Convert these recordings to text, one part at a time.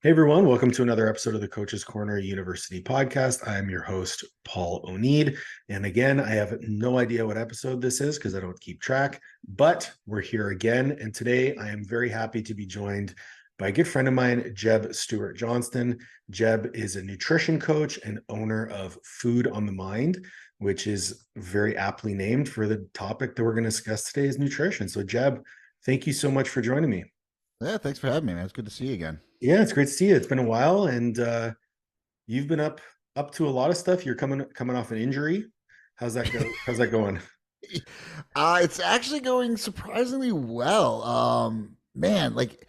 Hey everyone, welcome to another episode of the Coach's Corner University podcast. I am your host, Paul Oneid. And again, I have no idea what episode this is because I don't keep track, but we're here again. And today I am very happy to be joined by a good friend of mine, Jeb Stuart Johnston. Jeb is a nutrition coach and owner of Food on the Mind, which is very aptly named for the topic that we're going to discuss today is nutrition. So Jeb, thank you so much for joining me. Yeah, thanks for having me, man. It's good to see you again. Yeah, it's great to see you. It's been a while, and you've been up to a lot of stuff. You're coming off an injury. How's that go? How's that going? It's actually going surprisingly well. Man, like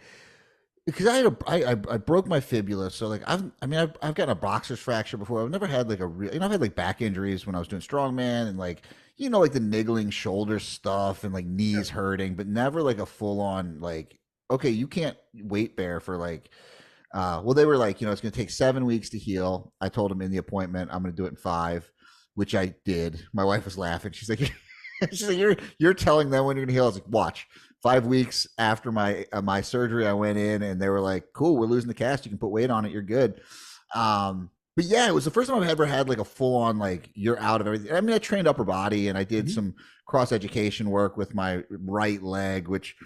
because I broke my fibula, so like I've gotten a boxer's fracture before. I've never had like a real, I've had like back injuries when I was doing strongman and like like the niggling shoulder stuff and like Yeah. knees hurting, but never like a full on like okay, you can't weight bear for like well, they were like, it's going to take 7 weeks to heal. I told them in the appointment, I'm going to do it in 5, which I did. My wife was laughing. She's like, you're telling them when you're going to heal. I was like, watch. 5 weeks after my surgery, I went in and they were like, cool, we're losing the cast. You can put weight on it. You're good. But yeah, it was the first time I've ever had like a full on like you're out of everything. I mean, I trained upper body and I did Mhm. some cross education work with my right leg, which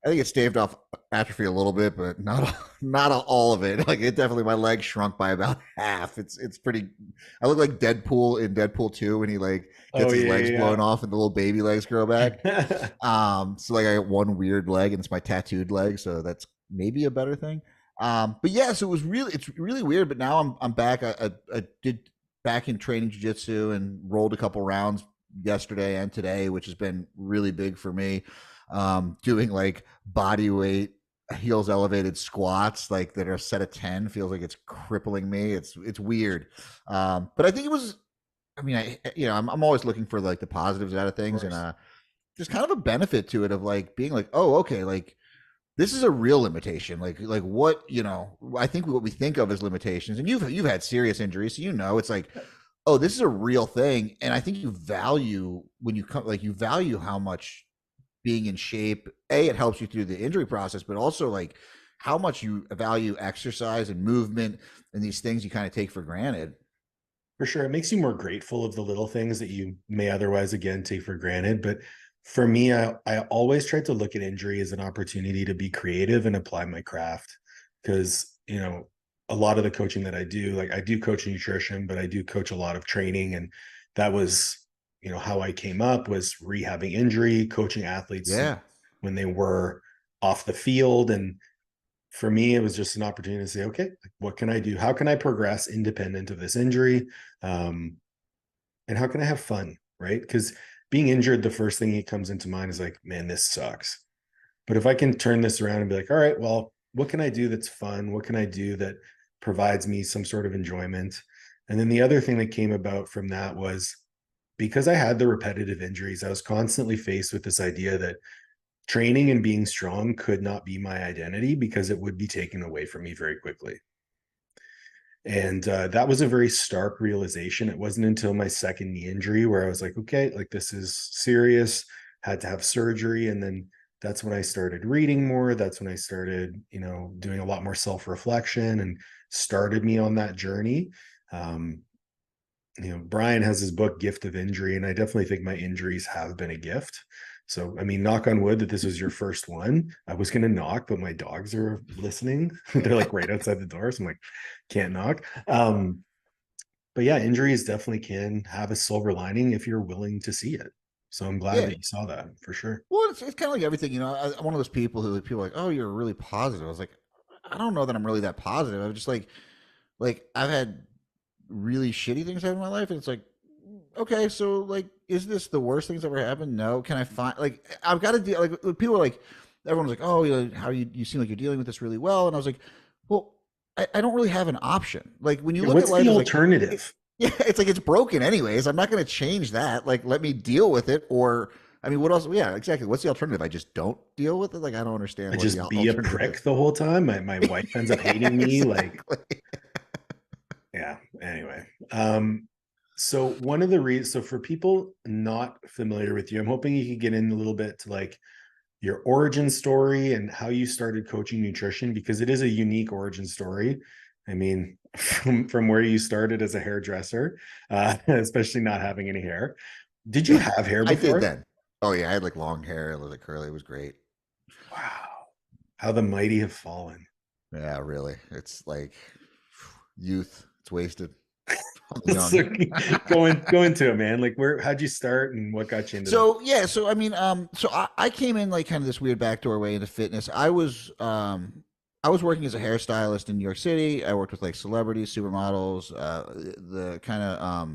I think it staved off atrophy a little bit, but not all of it. Like it definitely, my leg shrunk by about half. It's pretty. I look like Deadpool in Deadpool 2 when he like Oh gets his legs yeah, blown off and the little baby legs grow back. yeah. So like I got one weird leg and it's my tattooed leg, so that's maybe a better thing. But yeah, so it's really weird. But now I'm back. I did back in training jiu-jitsu and rolled a couple rounds yesterday and today, which has been really big for me. Doing like body weight heels elevated squats like that are a set of 10 feels like it's crippling me. It's weird. But I think it was, I mean, I'm always looking for like the positives out of Of things, and course. there's kind of a benefit to it of like being like, oh, okay, like this is a real limitation. Like what, I think what we think of as limitations, and you've had serious injuries, so it's like, oh, this is a real thing. And I think you value when you come, like you value how much being in shape, it helps you through the injury process, but also like how much you value exercise and movement and these things you kind of take for granted. For sure, it makes you more grateful of the little things that you may otherwise again take for granted. But for me, I always try to look at injury as an opportunity to be creative and apply my craft because a lot of the coaching that I do, like I do coach nutrition, but I do coach a lot of training, and that was how I came up was rehabbing injury, coaching athletes Yeah. when they were off the field. And for me, it was just an opportunity to say, okay, like, what can I do? How can I progress independent of this injury? Um, and how can I have fun? Right. Because being injured, the first thing that comes into mind is like, man, this sucks. But if I can turn this around and be like, all right, well, what can I do that's fun? What can I do that provides me some sort of enjoyment? And then the other thing that came about from that was because I had the repetitive injuries, I was constantly faced with this idea that training and being strong could not be my identity because it would be taken away from me very quickly. And that was a very stark realization. It wasn't until my second knee injury where I was like, okay, like this is serious, had to have surgery. And then that's when I started reading more. That's when I started, doing a lot more self reflection and started me on that journey. Um, Brian has his book Gift of Injury, and I definitely think my injuries have been a gift. So, I mean, knock on wood that this was your first one. I was going to knock, but my dogs are listening. They're like right outside the door. So I'm like, can't knock. But yeah, injuries definitely can have a silver lining if you're willing to see it. So I'm glad Yeah. that you saw that for sure. Well, it's kind of like everything, I'm one of those people who people are like, oh, you're really positive. I was like, I don't know that I'm really that positive. I'm just like I've had really shitty things happen in my life. And it's like, okay, so like, is this the worst things ever happened? No. Can I find like I've got to deal like people are like everyone's like, oh, how you seem like you're dealing with this really well, and I was like, well, I don't really have an option. Like when you Yeah, look at what's the life, it's like, alternative? yeah, it's like it's broken anyways. I'm not going to change that. Like let me deal with it, or I mean, what else? Yeah, exactly. What's the alternative? I just don't deal with it. Like I don't I understand what the just be a alternative is. prick the whole time. My wife ends up hating me. Like, Exactly. yeah. Anyway, so one of the reasons, so for people not familiar with you, I'm hoping you could get in a little bit to like your origin story and how you started coaching nutrition, because it is a unique origin story. I mean, from where you started as a hairdresser, especially not having any hair. Did you have hair I did before? then. Oh yeah, I had like long hair. It was like curly. It was great. Wow. How the mighty have fallen. Yeah, really. It's like youth. It's wasted. I'm So young. go into it, man. Like, how'd you start and what got you into that? So yeah, so I mean, so I came in like kind of this weird backdoor way into fitness. I was working as a hairstylist in New York City. I worked with like celebrities, supermodels, the kind of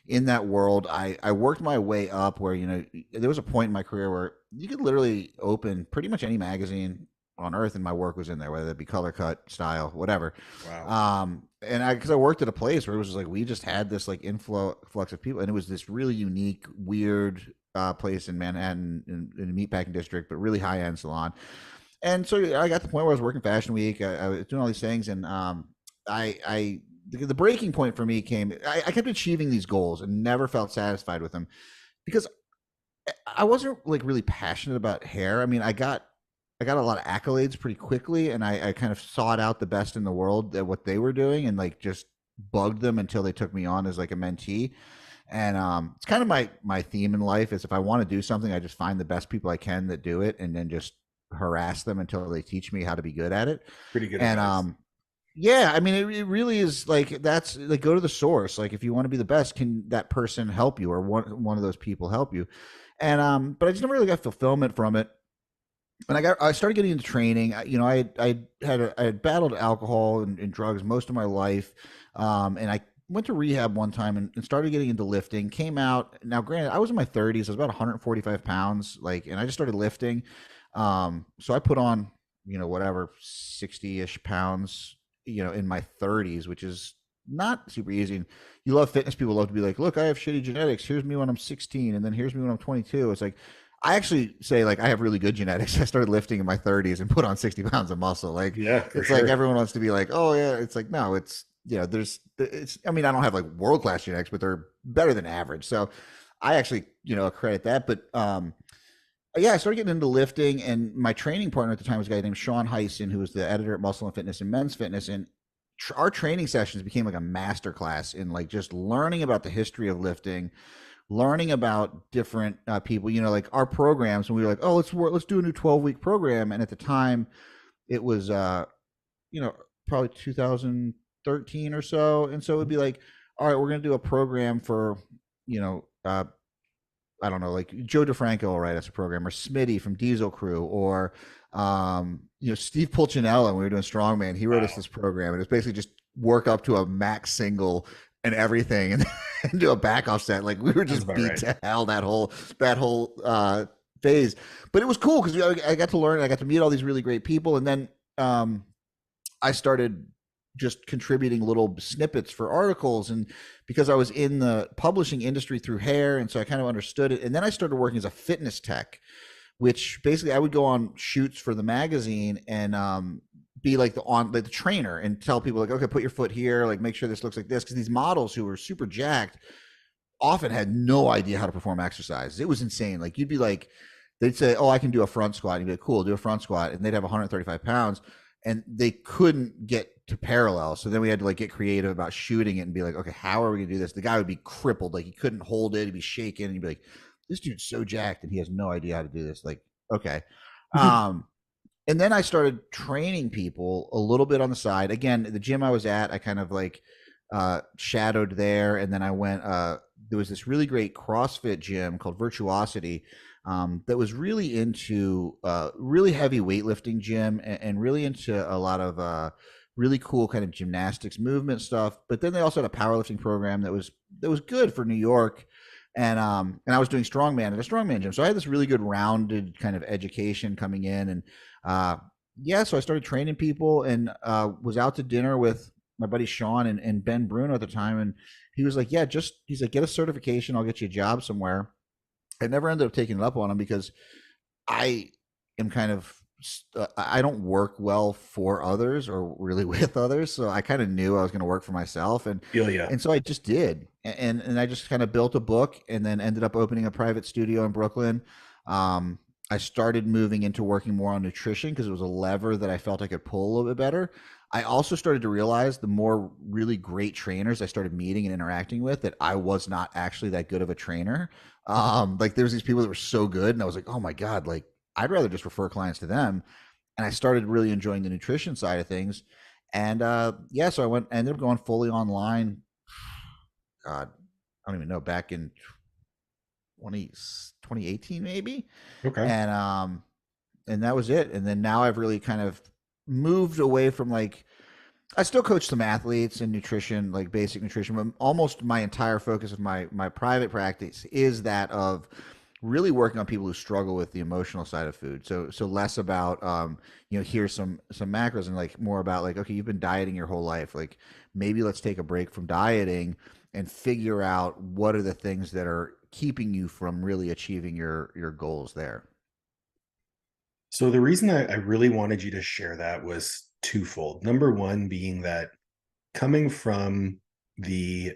in that world. I worked my way up where, you know, there was a point in my career where you could literally open pretty much any magazine on earth and my work was in there, whether it be color cut, style, whatever. Wow. And because I worked at a place where it was just like we just had this like influx of people, and it was this really unique, weird place in Manhattan in the meatpacking district, but really high end salon. And so I got to the point where I was working Fashion Week. I was doing all these things, and the breaking point for me came. I kept achieving these goals and never felt satisfied with them because I wasn't like really passionate about hair. I mean, I got a lot of accolades pretty quickly, and I kind of sought out the best in the world at what they were doing, and like just bugged them until they took me on as like a mentee. And it's kind of my theme in life is if I want to do something, I just find the best people I can that do it, and then just harass them until they teach me how to be good at it. Pretty good And advice. yeah, I mean, it really is like that's like go to the source. Like if you want to be the best, can that person help you, or one of those people help you? And but I just never really got fulfillment from it. And I started getting into training. You know, I had battled alcohol and drugs most of my life, and I went to rehab one time and started getting into lifting. Came out now. Granted, I was in my 30s. I was about 145 pounds. Like, and I just started lifting. So I put on, you know, whatever 60-ish pounds, you know, in my 30s, which is not super easy. And you love fitness. People love to be like, look, I have shitty genetics. Here's me when I'm 16, and then here's me when I'm 22. It's like I actually say like I have really good genetics. I started lifting in my 30s and put on 60 pounds of muscle. Like Yeah, for it's like sure. everyone wants to be like, oh yeah. It's like no, it's you know, it's. I mean, I don't have like world class genetics, but they're better than average. So I actually you know credit that. But yeah, I started getting into lifting, and my training partner at the time was a guy named Sean Heisen, who was the editor at Muscle and Fitness and Men's Fitness, and our training sessions became like a master class in like just learning about the history of lifting, learning about different people, you know, like our programs. And we were like, oh, let's do a new 12-week program. And at the time, it was, you know, probably 2013 or so. And so it would be like, all right, we're going to do a program for, you know, I don't know, like Joe DeFranco will write us a program, or Smitty from Diesel Crew, or you know, Steve Pulcinella when we were doing Strongman. He wrote us Wow. this program, and it's basically just work up to a max single and everything, and, and do a back offset. Like we were That's just about beat right. to hell that whole phase. But it was cool because I got to learn. I got to meet all these really great people, and then I started just contributing little snippets for articles, and because I was in the publishing industry through hair, and so I kind of understood it. And then I started working as a fitness tech, which basically I would go on shoots for the magazine and be like the trainer and tell people like, okay, put your foot here, like make sure this looks like this, because these models who were super jacked often had no idea how to perform exercise. It was insane. Like you'd be like, they'd say, oh, I can do a front squat, and you'd be like, cool, do a front squat, and they'd have 135 pounds, and they couldn't get to parallel. So then we had to like get creative about shooting it and be like, okay, how are we gonna do this? The guy would be crippled, like he couldn't hold it, he'd be shaking, and you'd be like, this dude's so jacked and he has no idea how to do this. Like, okay. Um, and then I started training people a little bit on the side. Again, the gym I was at, I kind of like shadowed there, and then I went. There was this really great CrossFit gym called Virtuosity that was really into really heavy weightlifting gym, and really into a lot of really cool kind of gymnastics movement stuff. But then they also had a powerlifting program that was good for New York. And I was doing strongman at a strongman gym, so I had this really good rounded kind of education coming in, and yeah, so I started training people, and was out to dinner with my buddy Sean and Ben Bruno at the time, and he was like, yeah, he's like, get a certification, I'll get you a job somewhere. I never ended up taking it up on him because I am kind of I don't work well for others or really with others, so I kind of knew I was going to work for myself, Feel ya. and so I just did, and I just kind of built a book, and then ended up opening a private studio in Brooklyn. I started moving into working more on nutrition because it was a lever that I felt I could pull a little bit better. I also started to realize the more really great trainers I started meeting and interacting with that I was not actually that good of a trainer. Like there's these people that were so good, and I was like, oh my god, like I'd rather just refer clients to them. And I started really enjoying the nutrition side of things. And yeah, so I ended up going fully online. God, I don't even know, back in 2018 maybe. Okay. And and that was it. And then now I've really kind of moved away from like I still coach some athletes in nutrition, like basic nutrition, but almost my entire focus of my private practice is that of really working on people who struggle with the emotional side of food. So less about here's some macros and like more about like, okay, you've been dieting your whole life. Like maybe let's take a break from dieting and figure out what are the things that are keeping you from really achieving your goals there. So the reason I really wanted you to share that was twofold. Number one being that coming from the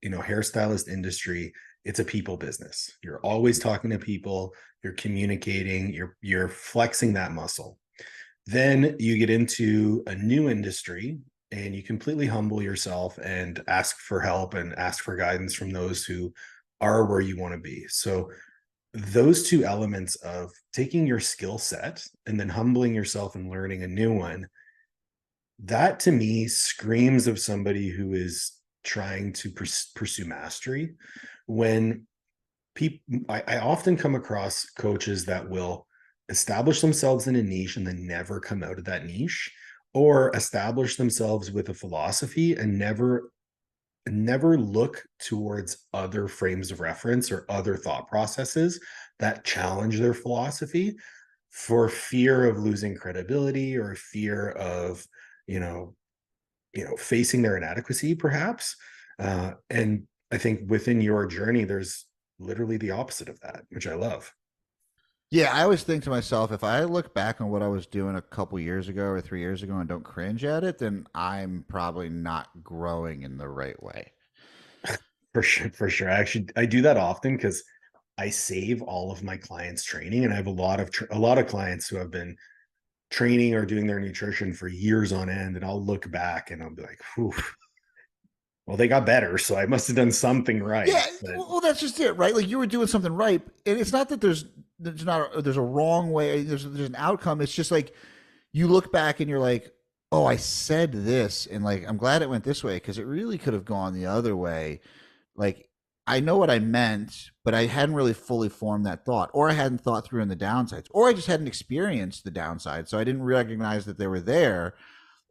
hairstylist industry, it's a people business. You're always talking to people, you're communicating, you're flexing that muscle. Then you get into a new industry and you completely humble yourself and ask for help and ask for guidance from those who are where you want to be. So those two elements of taking your skill set and then humbling yourself and learning a new one, that to me screams of somebody who is trying to pursue mastery. When people, I often come across coaches that will establish themselves in a niche and then never come out of that niche, or establish themselves with a philosophy and never look towards other frames of reference or other thought processes that challenge their philosophy for fear of losing credibility or fear of you know facing their inadequacy perhaps. And I think within your journey there's literally the opposite of that, which I love. Yeah, I always think to myself, if I look back on what I was doing a couple years ago or 3 years ago and don't cringe at it, then I'm probably not growing in the right way. For sure, for sure. I do that often because I save all of my clients training, and I have a lot of clients who have been training or doing their nutrition for years on end, and I'll look back and I'll be like, whew, well, they got better, so I must have done something right. Yeah, But well, that's just it, right? Like you were doing something right, and it's not that there's a wrong way. There's an outcome. It's just like you look back and you're like, oh, I said this, and like I'm glad it went this way because it really could have gone the other way. Like I know what I meant, but I hadn't really fully formed that thought, or I hadn't thought through in the downsides, or I just hadn't experienced the downside, so I didn't recognize that they were there.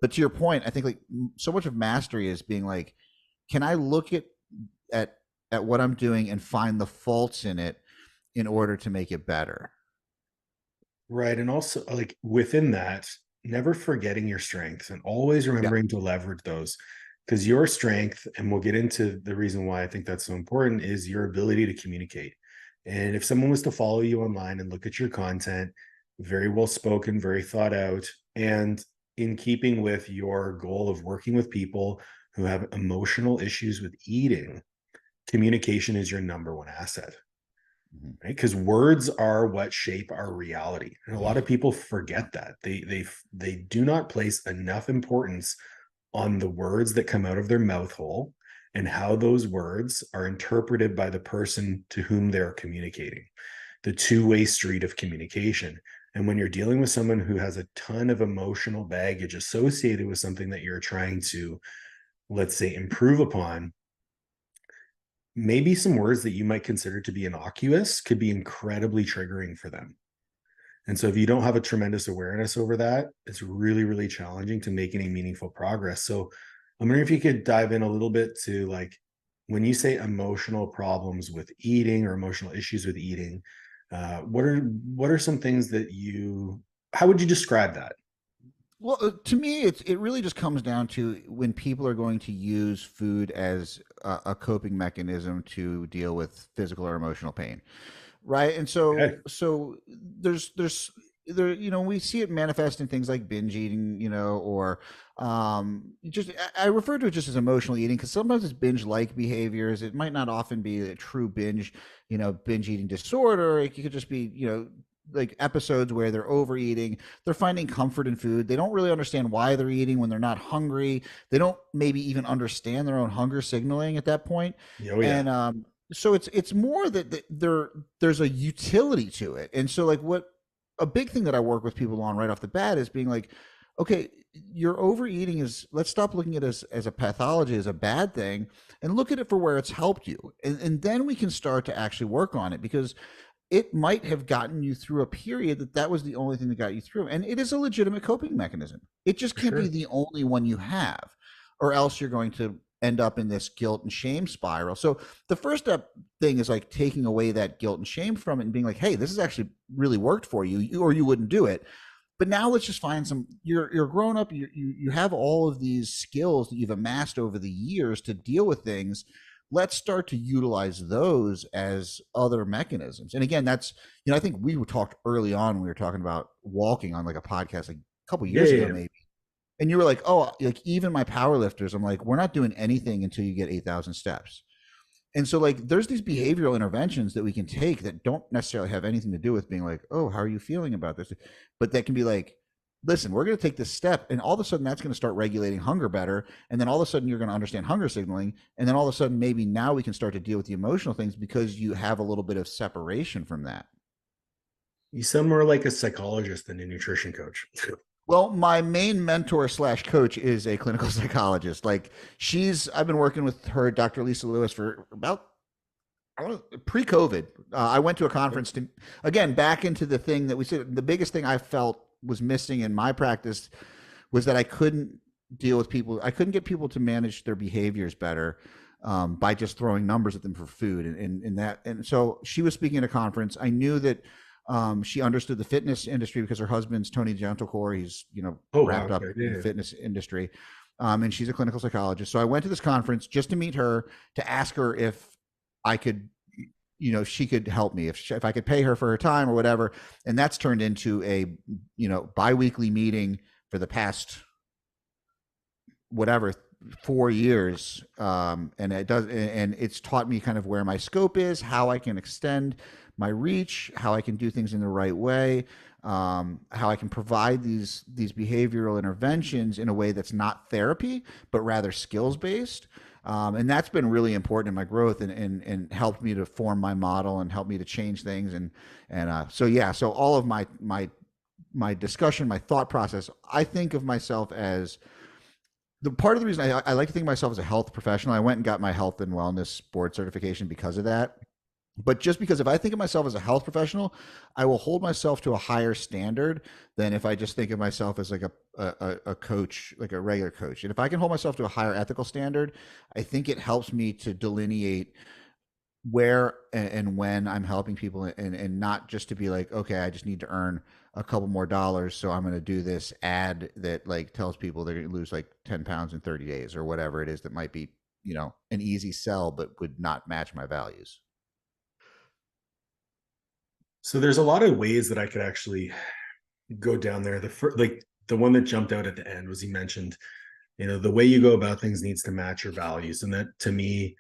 But to your point, I think like so much of mastery is being like, can I look at at what I'm doing and find the faults in it in order to make it better? right, and also like within that, never forgetting your strengths and always Yeah. remembering to leverage those, because your strength, and we'll get into the reason why I think that's so important, is your ability to communicate. And if someone was to follow you online and look at your content, very well spoken, very thought out, and in keeping with your goal of working with people who have emotional issues with eating, communication is your number one asset, Mhm. right? Because words are what shape our reality, and a lot of people forget that. They do not place enough importance on the words that come out of their mouth hole and how those words are interpreted by the person to whom they're communicating, the two-way street of communication. And when you're dealing with someone who has a ton of emotional baggage associated with something that you're trying to, let's say, improve upon, maybe some words that you might consider to be innocuous could be incredibly triggering for them. And so if you don't have a tremendous awareness over that, it's really, really challenging to make any meaningful progress. So I'm wondering if you could dive in a little bit to like when you say emotional problems with eating or emotional issues with eating, what are some things that how would you describe that? Well, to me, it really just comes down to when people are going to use food as a coping mechanism to deal with physical or emotional pain, right? And Okay. so there's there we see it manifest in things like binge eating, or just I refer to it just as emotional eating because sometimes it's binge like behaviors. It might not often be a true binge eating disorder. It could just be like episodes where they're overeating, they're finding comfort in food. They don't really understand why they're eating when they're not hungry. They don't maybe even understand their own hunger signaling at that point. Oh yeah, And so it's more that there's a utility to it. And so like what a big thing that I work with people on right off the bat is being like, okay, your overeating is, let's stop looking at it as a pathology, as a bad thing, and look at it for where it's helped you. And then we can start to actually work on it, because it might have gotten you through a period that was the only thing that got you through. And it is a legitimate coping mechanism. It just for can't be sure. the only one you have, or else you're going to end up in this guilt and shame spiral. So the first step thing is like taking away that guilt and shame from it and being like, hey, this has actually really worked for you, or you wouldn't do it. But now let's just find some, you're grown up, you have all of these skills that you've amassed over the years to deal with things. Let's start to utilize those as other mechanisms. And again, that's, I think we talked early on when we were talking about walking on like a podcast like a couple Yeah, years yeah, ago yeah. maybe. And you were like, oh, like even my power lifters, I'm like, we're not doing anything until you get 8,000 steps. And so like there's these behavioral interventions that we can take that don't necessarily have anything to do with being like, oh, how are you feeling about this? But that can be like, listen, we're going to take this step, and all of a sudden that's going to start regulating hunger better. And then all of a sudden you're going to understand hunger signaling. And then all of a sudden maybe now we can start to deal with the emotional things because you have a little bit of separation from that. You sound more like a psychologist than a nutrition coach. Well, my main mentor slash coach is a clinical psychologist. Like I've been working with her, Dr. Lisa Lewis, for about pre-COVID. I went to a conference to, again, back into the thing that we said, the biggest thing I felt was missing in my practice was that I couldn't deal with people. I couldn't get people to manage their behaviors better by just throwing numbers at them for food. And so she was speaking at a conference. I knew that she understood the fitness industry because her husband's Tony Gentlecore. He's, Oh wow, wrapped up okay, in yeah, the yeah. fitness industry. And she's a clinical psychologist. So I went to this conference just to meet her, to ask her if I could, she could help me, if I could pay her for her time or whatever. And that's turned into a, biweekly meeting for the past, whatever, 4 years. And it's taught me kind of where my scope is, how I can extend my reach, how I can do things in the right way, how I can provide these behavioral interventions in a way that's not therapy, but rather skills based. And that's been really important in my growth, and helped me to form my model and helped me to change things. So all of my discussion, my thought process, I think of myself as the part of the reason I like to think of myself as a health professional. I went and got my health and wellness board certification because of that. But just because if I think of myself as a health professional, I will hold myself to a higher standard than if I just think of myself as like a coach, like a regular coach. And if I can hold myself to a higher ethical standard, I think it helps me to delineate where and when I'm helping people, and not just to be like, okay, I just need to earn a couple more dollars, so I'm going to do this ad that like tells people they're going to lose like 10 pounds in 30 days or whatever it is that might be, an easy sell, but would not match my values. So there's a lot of ways that I could actually go down there. Like the one that jumped out at the end was, he mentioned, the way you go about things needs to match your values, and that to me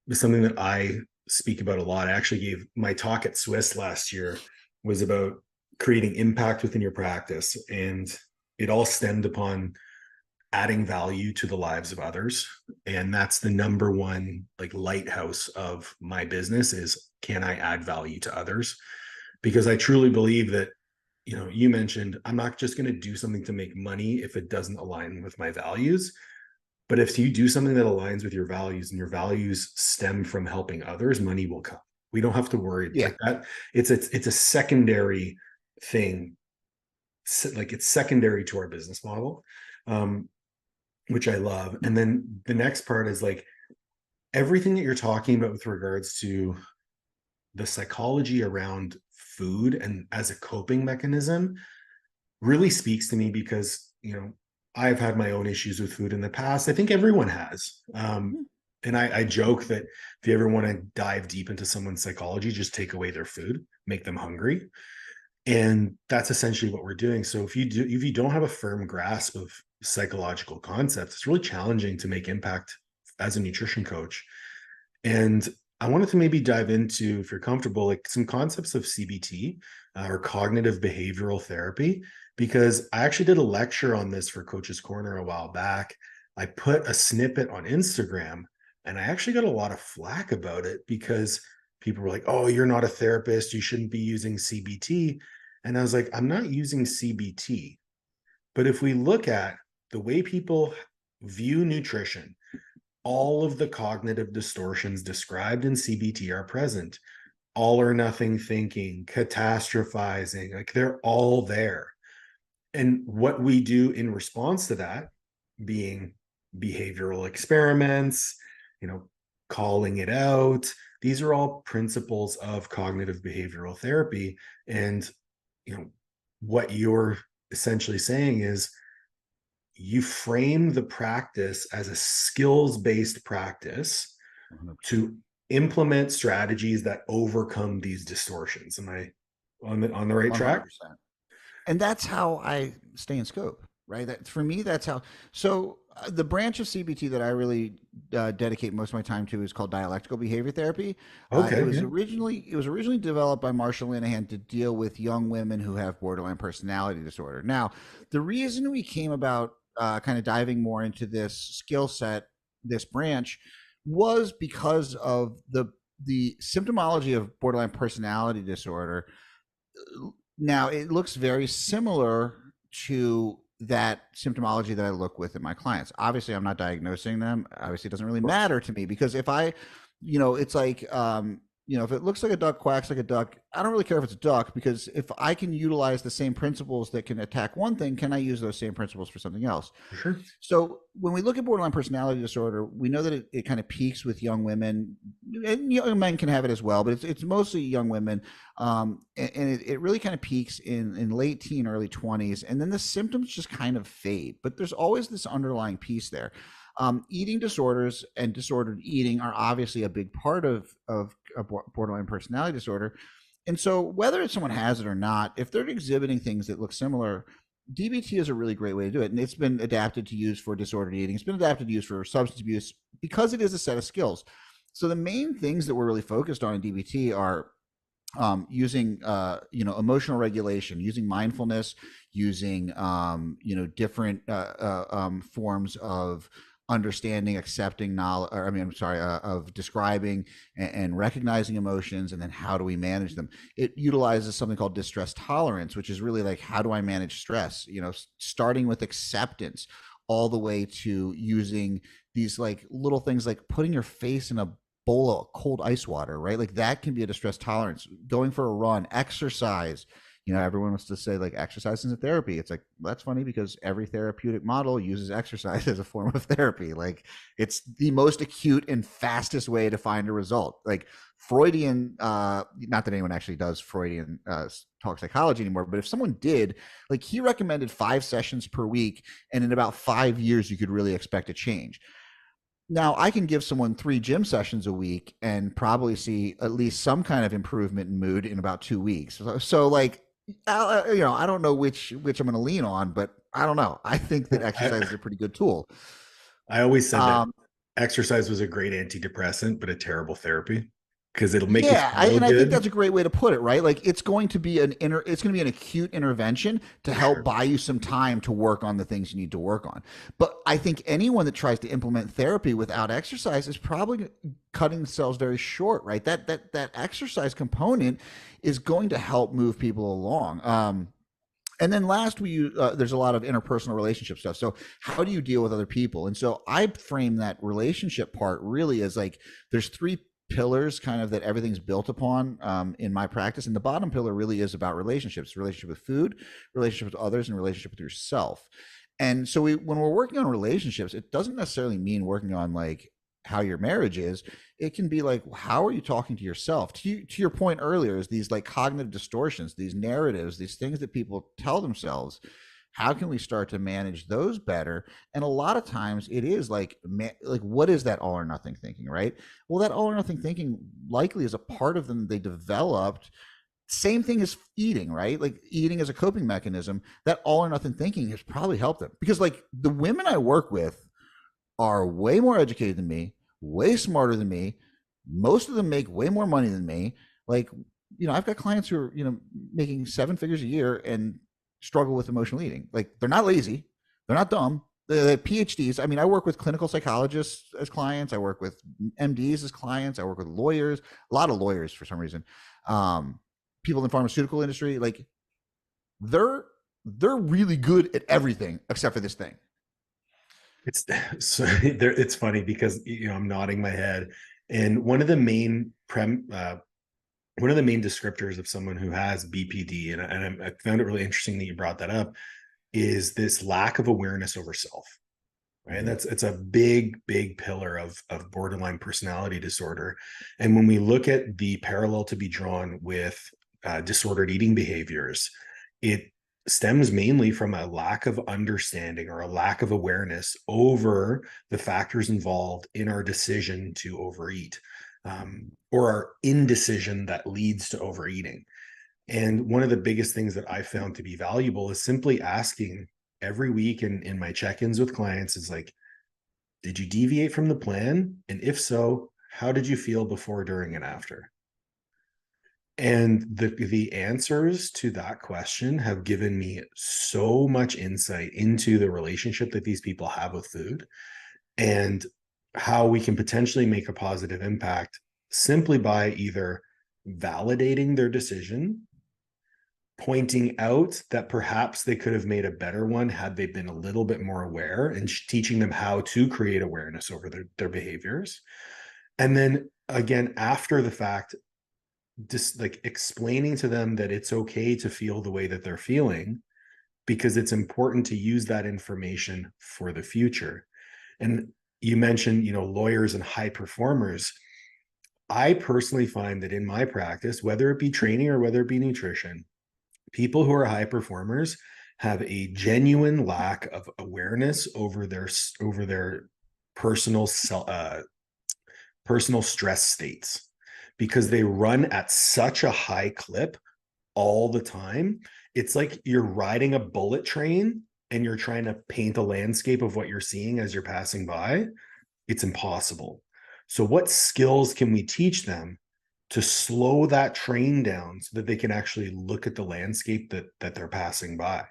is something that I speak about a lot. I actually gave my talk at Swiss last year, was about creating impact within your practice, and it all stemmed upon adding value to the lives of others. And that's the number one like lighthouse of my business is, can I add value to others? Because I truly believe that, you mentioned, I'm not just going to do something to make money if it doesn't align with my values. But if you do something that aligns with your values, and your values stem from helping others, money will come. We don't have to worry Yeah. like that. It's a secondary thing. Like it's secondary to our business model, which I love. And then the next part is like everything that you're talking about with regards to the psychology around food and as a coping mechanism really speaks to me, because I've had my own issues with food in the past. I think everyone has. And I joke that if you ever want to dive deep into someone's psychology, just take away their food, make them hungry. And that's essentially what we're doing. So if you don't have a firm grasp of psychological concepts, it's really challenging to make impact as a nutrition coach. And I wanted to maybe dive into, if you're comfortable, like some concepts of CBT, or cognitive behavioral therapy, because I actually did a lecture on this for Coach's Corner a while back. I put a snippet on Instagram, and I actually got a lot of flack about it because people were like, "Oh, you're not a therapist. You shouldn't be using CBT." And I was like, "I'm not using CBT. But if we look at the way people view nutrition, all of the cognitive distortions described in CBT are present. All or nothing thinking, catastrophizing, like they're all there. And what we do in response to that, being behavioral experiments, you know, calling it out, these are all principles of cognitive behavioral therapy. And, you know, what you're essentially saying is you frame the practice as a skills-based practice 100%. to implement strategies that overcome these distortions. Am I on the right track? 100%. And that's how I stay in scope, right? That for me, that's how. So the branch of CBT that I really dedicate most of my time to is called dialectical behavior therapy. Okay, yeah. It was originally developed by Marshall Linehan to deal with young women who have borderline personality disorder. Now, the reason we came about kind of diving more into this skill set, this branch, was because of the symptomology of borderline personality disorder. Now, it looks very similar to that symptomology that I look with in my clients. Obviously, I'm not diagnosing them. Obviously, it doesn't really matter to me because if I, it's like, if it looks like a duck, quacks like a duck, I don't really care if it's a duck, because if I can utilize the same principles that can attack one thing, can I use those same principles for something else? Sure. So when we look at borderline personality disorder, we know that it kind of peaks with young women, and young men can have it as well, but it's mostly young women. And it really kind of peaks in late teen, early 20s. And then the symptoms just kind of fade, but there's always this underlying piece there. Eating disorders and disordered eating are obviously a big part of borderline personality disorder. And so whether someone has it or not, if they're exhibiting things that look similar, DBT is a really great way to do it. And it's been adapted to use for disordered eating. It's been adapted to use for substance abuse because it is a set of skills. So the main things that we're really focused on in DBT are using emotional regulation, using mindfulness, using different forms of understanding, accepting knowledge, of describing and recognizing emotions, and then how do we manage them. It utilizes something called distress tolerance, which is really like, how do I manage stress? Starting with acceptance all the way to using these like little things like putting your face in a bowl of cold ice water, right? Like that can be a distress tolerance. Going for a run, exercise. Everyone wants to say like exercise isn't therapy. It's like, well, that's funny because every therapeutic model uses exercise as a form of therapy. Like it's the most acute and fastest way to find a result. Like Freudian, not that anyone actually does Freudian talk psychology anymore, but if someone did, like he recommended 5 sessions per week, and in about 5 years, you could really expect a change. Now, I can give someone 3 gym sessions a week and probably see at least some kind of improvement in mood in about 2 weeks. So like, I don't know which I'm going to lean on, but I don't know. I think that exercise is a pretty good tool. I always said that exercise was a great antidepressant, but a terrible therapy because it'll make you feel good. I think that's a great way to put it, right? Like it's going to be an acute intervention to help buy you some time to work on the things you need to work on. But I think anyone that tries to implement therapy without exercise is probably cutting themselves very short, right? That exercise component is going to help move people along. And then last, there's a lot of interpersonal relationship stuff. So how do you deal with other people? And so I frame that relationship part really as like, there's 3 pillars kind of that everything's built upon in my practice. And the bottom pillar really is about relationships, relationship with food, relationship with others, and relationship with yourself. And so when we're working on relationships, it doesn't necessarily mean working on like how your marriage is. It can be like, how are you talking to yourself? To your point earlier, is these like cognitive distortions, these narratives, these things that people tell themselves. How can we start to manage those better? And a lot of times it is like what is that all or nothing thinking, right? Well, that all or nothing thinking likely is a part of them they developed. Same thing as eating, right? Like eating as a coping mechanism. That all or nothing thinking has probably helped them, because like the women I work with are way more educated than me, way smarter than me, Most of them make way more money than me. Like, I've got clients who are, making 7 figures a year and struggle with emotional eating. Like, they're not lazy, they're not dumb. They're PhDs. I mean, I work with clinical psychologists as clients. I work with MDs as clients. I work with lawyers, a lot of lawyers for some reason. People in the pharmaceutical industry, like they're really good at everything except for this thing. It's so there. It's funny because I'm nodding my head, and one of the main descriptors of someone who has BPD, and I found it really interesting that you brought that up, is this lack of awareness over self. Right, and it's a big pillar of borderline personality disorder. And when we look at the parallel to be drawn with disordered eating behaviors, it stems mainly from a lack of understanding or a lack of awareness over the factors involved in our decision to overeat, or our indecision that leads to overeating. And one of the biggest things that I found to be valuable is simply asking every week in my check-ins with clients is like, did you deviate from the plan? And if so, how did you feel before, during, and after? And the answers to that question have given me so much insight into the relationship that these people have with food and how we can potentially make a positive impact simply by either validating their decision, pointing out that perhaps they could have made a better one had they been a little bit more aware, and teaching them how to create awareness over their behaviors. And then again, after the fact, just like explaining to them that it's okay to feel the way that they're feeling, because it's important to use that information for the future. And you mentioned, lawyers and high performers. I personally find that in my practice, whether it be training or whether it be nutrition, people who are high performers have a genuine lack of awareness over their personal personal stress states, because they run at such a high clip all the time. It's like you're riding a bullet train and you're trying to paint a landscape of what you're seeing as you're passing by. It's impossible. So what skills can we teach them to slow that train down so that they can actually look at the landscape that they're passing by?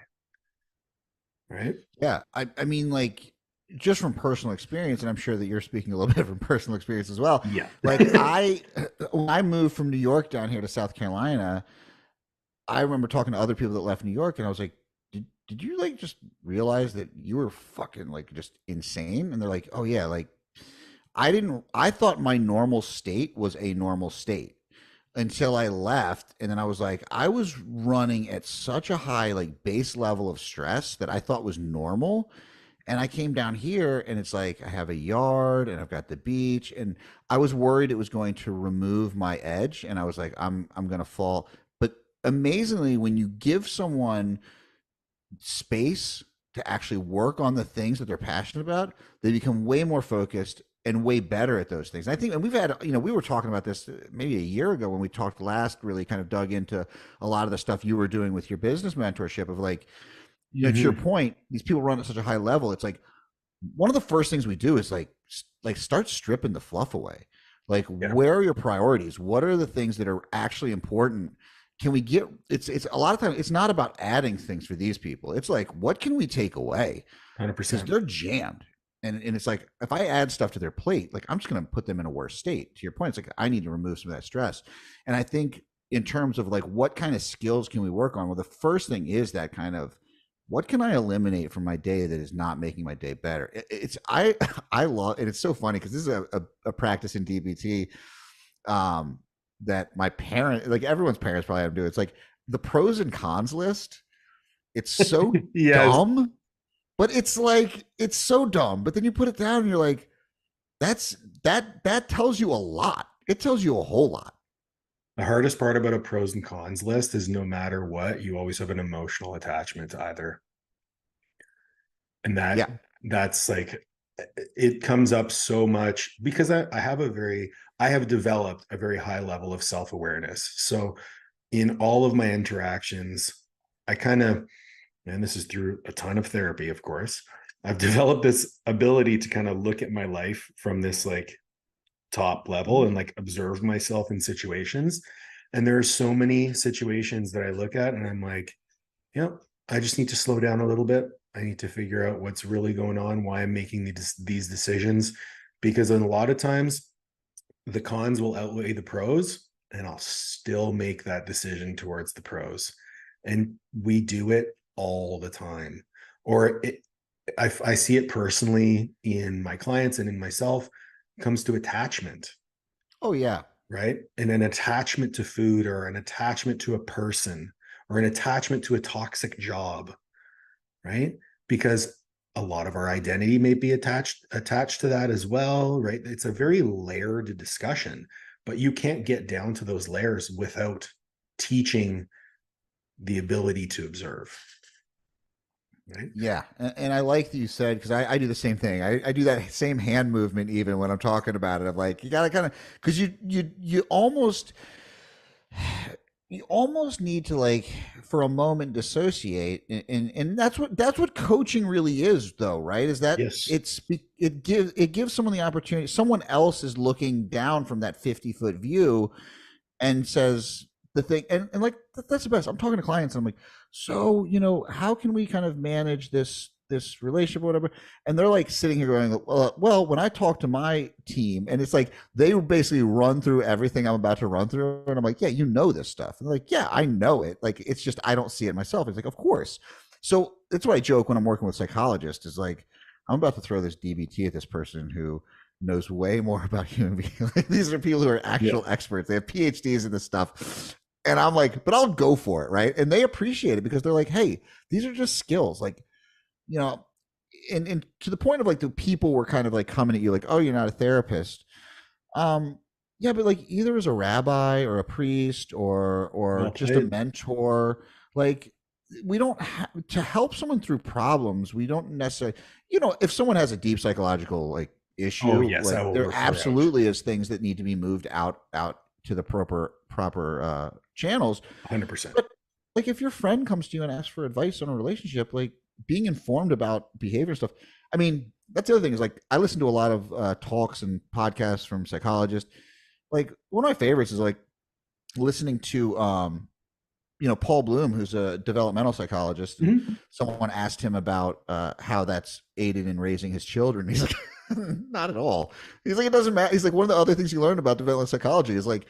Right? Yeah. I mean, like, just from personal experience, and I'm sure that you're speaking a little bit from personal experience as well. Yeah. Like, when I moved from New York down here to South Carolina, I remember talking to other people that left New York, and I was like, did you like just realize that you were fucking like just insane? And they're like, oh yeah, like I thought my normal state was a normal state until I left. And then I was like, I was running at such a high, like, base level of stress that I thought was normal. And I came down here and it's like I have a yard and I've got the beach, and I was worried it was going to remove my edge, and I was like, I'm going to fall. But amazingly, when you give someone space to actually work on the things that they're passionate about, they become way more focused and way better at those things. I think, and we've had, we were talking about this maybe a year ago when we talked last, really kind of dug into a lot of the stuff you were doing with your business mentorship of like, to your point, these people run at such a high level. It's like one of the first things we do is like start stripping the fluff away. Like, where are your priorities? What are the things that are actually important? Can we get, it's a lot of times it's not about adding things for these people. It's like, what can we take away? 100%. Because they're jammed. And it's like, if I add stuff to their plate, like, I'm just going to put them in a worse state. To your point, it's like, I need to remove some of that stress. And I think in terms of like, what kind of skills can we work on? Well, the first thing is that kind of, what can I eliminate from my day that is not making my day better? I love, and it's so funny because this is a practice in DBT that my parent, like everyone's parents probably have to do. It's like the pros and cons list. It's so Yes. dumb, but it's like, it's so dumb. But then you put it down and you're like, that tells you a lot. It tells you a whole lot. The hardest part about a pros and cons list is no matter what, you always have an emotional attachment to either. And that's like, it comes up so much because I have developed a very high level of self-awareness. So in all of my interactions, I kind of, and this is through a ton of therapy, of course, I've developed this ability to kind of look at my life from this like top level and like observe myself in situations. And there are so many situations that I look at and I'm like, yeah, I just need to slow down a little bit. I need to figure out what's really going on, why I'm making these decisions, because in a lot of times the cons will outweigh the pros, and I'll still make that decision towards the pros. And we do it all the time. Or I see it personally in my clients and in myself. It comes to attachment, Oh yeah. right? And an attachment to food, or an attachment to a person, or an attachment to a toxic job, right? Because a lot of our identity may be attached to that as well, right? It's a very layered discussion, but you can't get down to those layers without teaching the ability to observe, right? Yeah, and I like that you said, because I do the same thing. I do that same hand movement even when I'm talking about it. I'm like, you gotta kind of, because you almost need to, like, for a moment, dissociate, and that's what coaching really is, though, right? Is that Yes. it gives someone the opportunity. Someone else is looking down from that 50-foot view and says the thing, and like, that's the best. I'm talking to clients and I'm like, so, how can we kind of manage this relationship or whatever? And they're like sitting here going, well, when I talk to my team, and it's like they basically run through everything I'm about to run through, and I'm like, yeah, you know this stuff. And they're like, yeah, I know it. Like, it's just I don't see it myself. It's like, of course. So that's what I joke when I'm working with psychologists, is like, I'm about to throw this DBT at this person who knows way more about human beings. These are people who are actual experts. They have PhDs in this stuff. And I'm like, but I'll go for it, right? And they appreciate it because they're like, hey, these are just skills. Like, you know, and to the point of, like, the people were kind of like coming at you like, oh, you're not a therapist. Yeah, but like, either as a rabbi or a priest or Well just a played. mentor, like, we don't have to help someone through problems. We don't necessarily, if someone has a deep psychological, like, Oh issue, yes, I like, will there refer out. absolutely is things that need to be moved out to the proper channels. 100%. But like, if your friend comes to you and asks for advice on a relationship, like, being informed about behavior stuff. I mean, that's the other thing, is like, I listen to a lot of talks and podcasts from psychologists. Like, one of my favorites is like listening to Paul Bloom, who's a developmental psychologist, and Mhm. someone asked him about how that's aided in raising his children. He's like, not at all. He's like, it doesn't matter. He's like, one of the other things you learn about developmental psychology is like,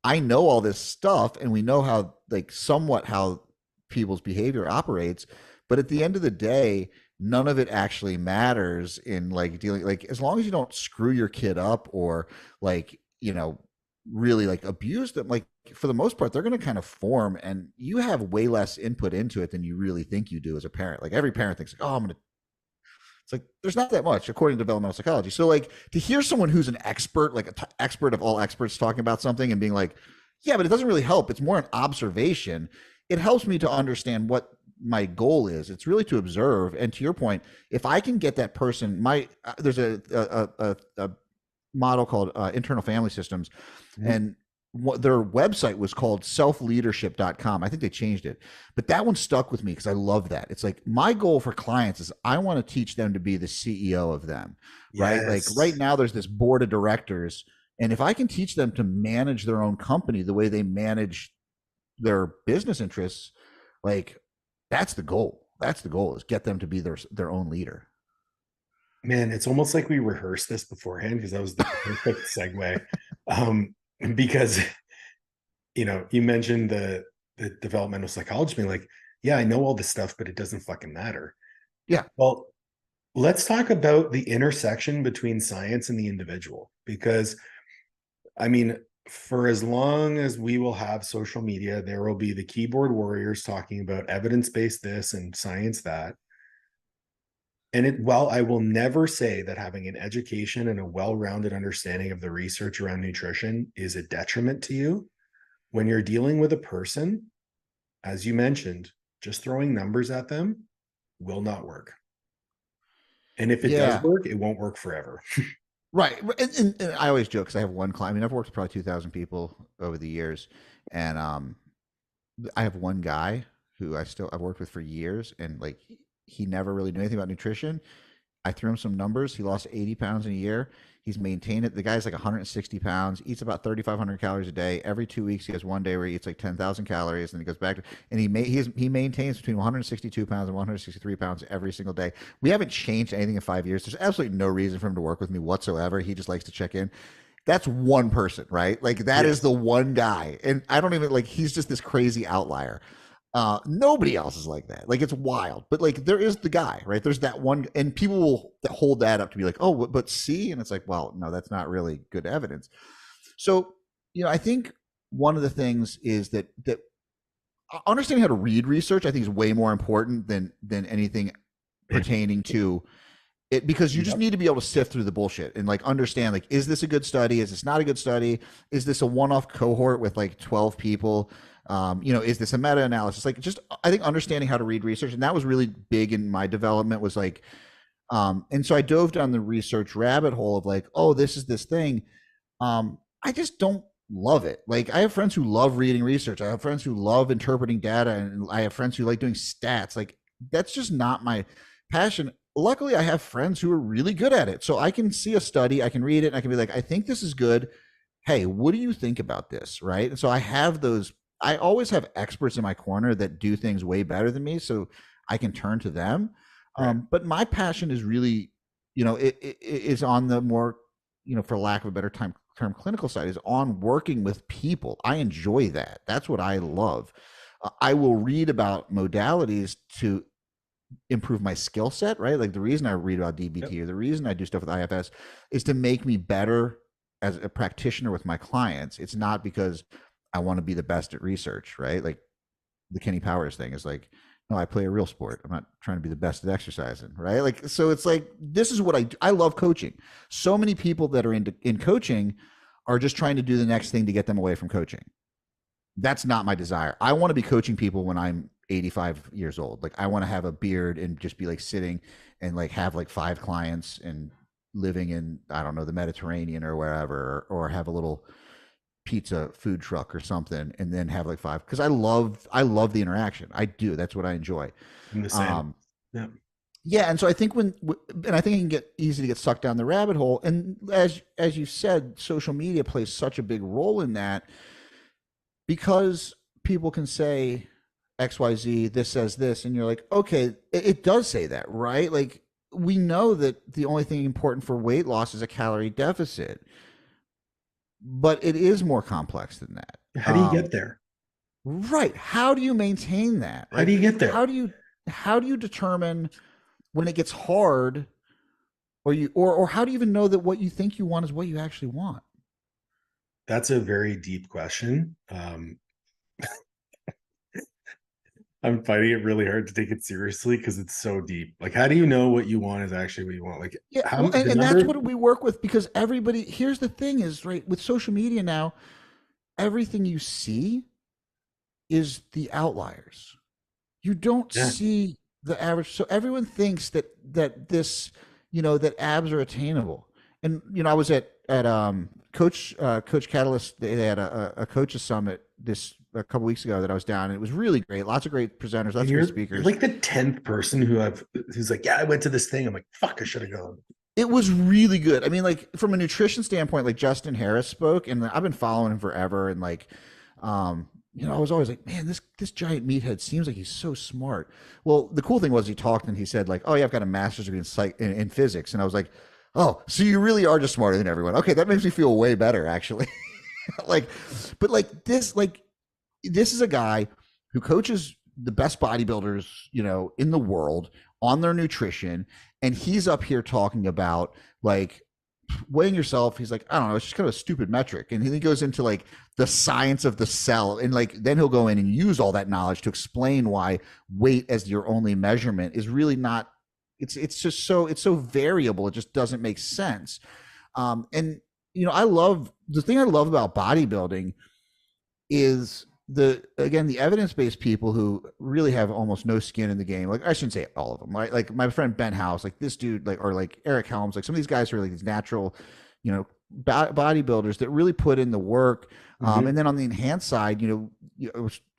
I know all this stuff, and we know how, like, somewhat how people's behavior operates, but at the end of the day, none of it actually matters in, like, dealing, like, as long as you don't screw your kid up or, like, really, like, abuse them, like, for the most part they're going to kind of form, and you have way less input into it than you really think you do as a parent. Like, every parent thinks, like, oh, I'm going to, it's like, there's not that much according to developmental psychology. So, like, to hear someone who's an expert, like, expert of all experts, talking about something and being like, yeah, but it doesn't really help, it's more an observation, it helps me to understand what my goal is. It's really to observe. And to your point, if I can get that person, there's a model called internal family systems, Mhm. and what their website was called selfleadership.com. I think they changed it, but that one stuck with me because I love that. It's like, my goal for clients is I want to teach them to be the CEO of them, right? Like, right Yes. now there's this board of directors, and if I can teach them to manage their own company the way they manage their business interests, like, that's the goal. That's the goal, is get them to be their own leader. Man, it's almost like we rehearsed this beforehand, because that was the perfect segue. Um, because you mentioned the developmental psychology being like, yeah, I know all this stuff, but it doesn't fucking matter. Yeah. Well, let's talk about the intersection between science and the individual, because I mean, for as long as we will have social media, there will be the keyboard warriors talking about evidence-based this and science that. And while I will never say that having an education and a well-rounded understanding of the research around nutrition is a detriment to you, when you're dealing with a person, as you mentioned, just throwing numbers at them will not work. And if it does Yeah. work, it won't work forever. Right. And I always joke because I have one client. I mean, I've worked with probably 2,000 people over the years, and I have one guy who I've worked with for years, and like, he never really knew anything about nutrition. I threw him some numbers. He lost 80 pounds in a year. He's maintained it. The guy's like 160 pounds, eats about 3,500 calories a day. Every 2 weeks, he has one day where he eats like 10,000 calories, and he goes back to, and he maintains between 162 pounds and 163 pounds every single day. We haven't changed anything in 5 years. There's absolutely no reason for him to work with me whatsoever. He just likes to check in. That's one person, right? Like that is the one guy. And I don't even like, he's just this crazy outlier. Nobody else is like that. Like it's wild, but like there is the guy, right? There's that one, and people will hold that up to be like, oh, but see, and it's like, well, no, that's not really good evidence. So, I think one of the things is that understanding how to read research, I think, is way more important than anything pertaining to it, because you just need to be able to sift through the bullshit and like understand, like, is this a good study? Is this not a good study? Is this a one-off cohort with like 12 people? Is this a meta-analysis? Like, just, I think understanding how to read research, and that was really big in my development, was like, and so I dove down the research rabbit hole of like, oh, this is this thing. I just don't love it. Like, I have friends who love reading research. I have friends who love interpreting data, and I have friends who like doing stats. Like, that's just not my passion. Luckily, I have friends who are really good at it. So I can see a study, I can read it, and I can be like, I think this is good. Hey, what do you think about this? Right. And so I have those. I always have experts in my corner that do things way better than me, so I can turn to them. Right. But my passion is really, it is on the more, for lack of a better term, clinical side, is on working with people. I enjoy that. That's what I love. I will read about modalities to improve my skill set, right? Like the reason I read about DBT or the reason I do stuff with IFS is to make me better as a practitioner with my clients. It's not because I want to be the best at research, right? Like the Kenny Powers thing is like, no, I play a real sport. I'm not trying to be the best at exercising, right? Like, so it's like, this is what I do. I love coaching. So many people that are in coaching are just trying to do the next thing to get them away from coaching. That's not my desire. I want to be coaching people when I'm 85 years old. Like, I want to have a beard and just be like sitting and like have like 5 clients and living in, I don't know, the Mediterranean or wherever, or have a little pizza food truck or something, and then have like 5, because I love the interaction. I do. That's what I enjoy. I'm the same. Yeah. And so I think and I think it can get easy to get sucked down the rabbit hole. And as you said, social media plays such a big role in that, because people can say XYZ, this says this, and you're like, okay, it does say that, right? Like, we know that the only thing important for weight loss is a calorie deficit, but it is more complex than that. How do you get there? Right. How do you maintain that? How do you get there? How do you determine when it gets hard, or how do you even know that what you think you want is what you actually want? That's a very deep question. I'm finding it really hard to take it seriously because it's so deep. Like, how do you know what you want is actually what you want? Like, yeah, and that's what we work with, because everybody, here's the thing is, right, with social media now, everything you see is the outliers. You don't see the average. So everyone thinks that this, that abs are attainable. And, I was at Coach Catalyst, they had a coaches summit a couple weeks ago that I was down, and it was really great. Lots of great presenters, lots of great speakers. You're like the 10th person who's like, yeah, I went to this thing. I'm like, fuck, I should have gone. It was really good. I mean, like, from a nutrition standpoint, like, Justin Harris spoke, and I've been following him forever. And like, I was always like, man, this giant meathead seems like he's so smart. Well, the cool thing was he talked and he said like, oh yeah, I've got a master's degree in physics. And I was like, oh, so you really are just smarter than everyone. Okay, that makes me feel way better, actually. This is a guy who coaches the best bodybuilders, in the world on their nutrition. And he's up here talking about like weighing yourself. He's like, I don't know, it's just kind of a stupid metric. And he goes into like the science of the cell. And like, then he'll go in and use all that knowledge to explain why weight as your only measurement is really not, it's so variable. It just doesn't make sense. And the thing I love about bodybuilding is the evidence-based people who really have almost no skin in the game. Like, I shouldn't say all of them, like my friend Ben House, like this dude, like, or like Eric Helms, like some of these guys who are like these natural, bodybuilders that really put in the work. Mm-hmm. And then on the enhanced side,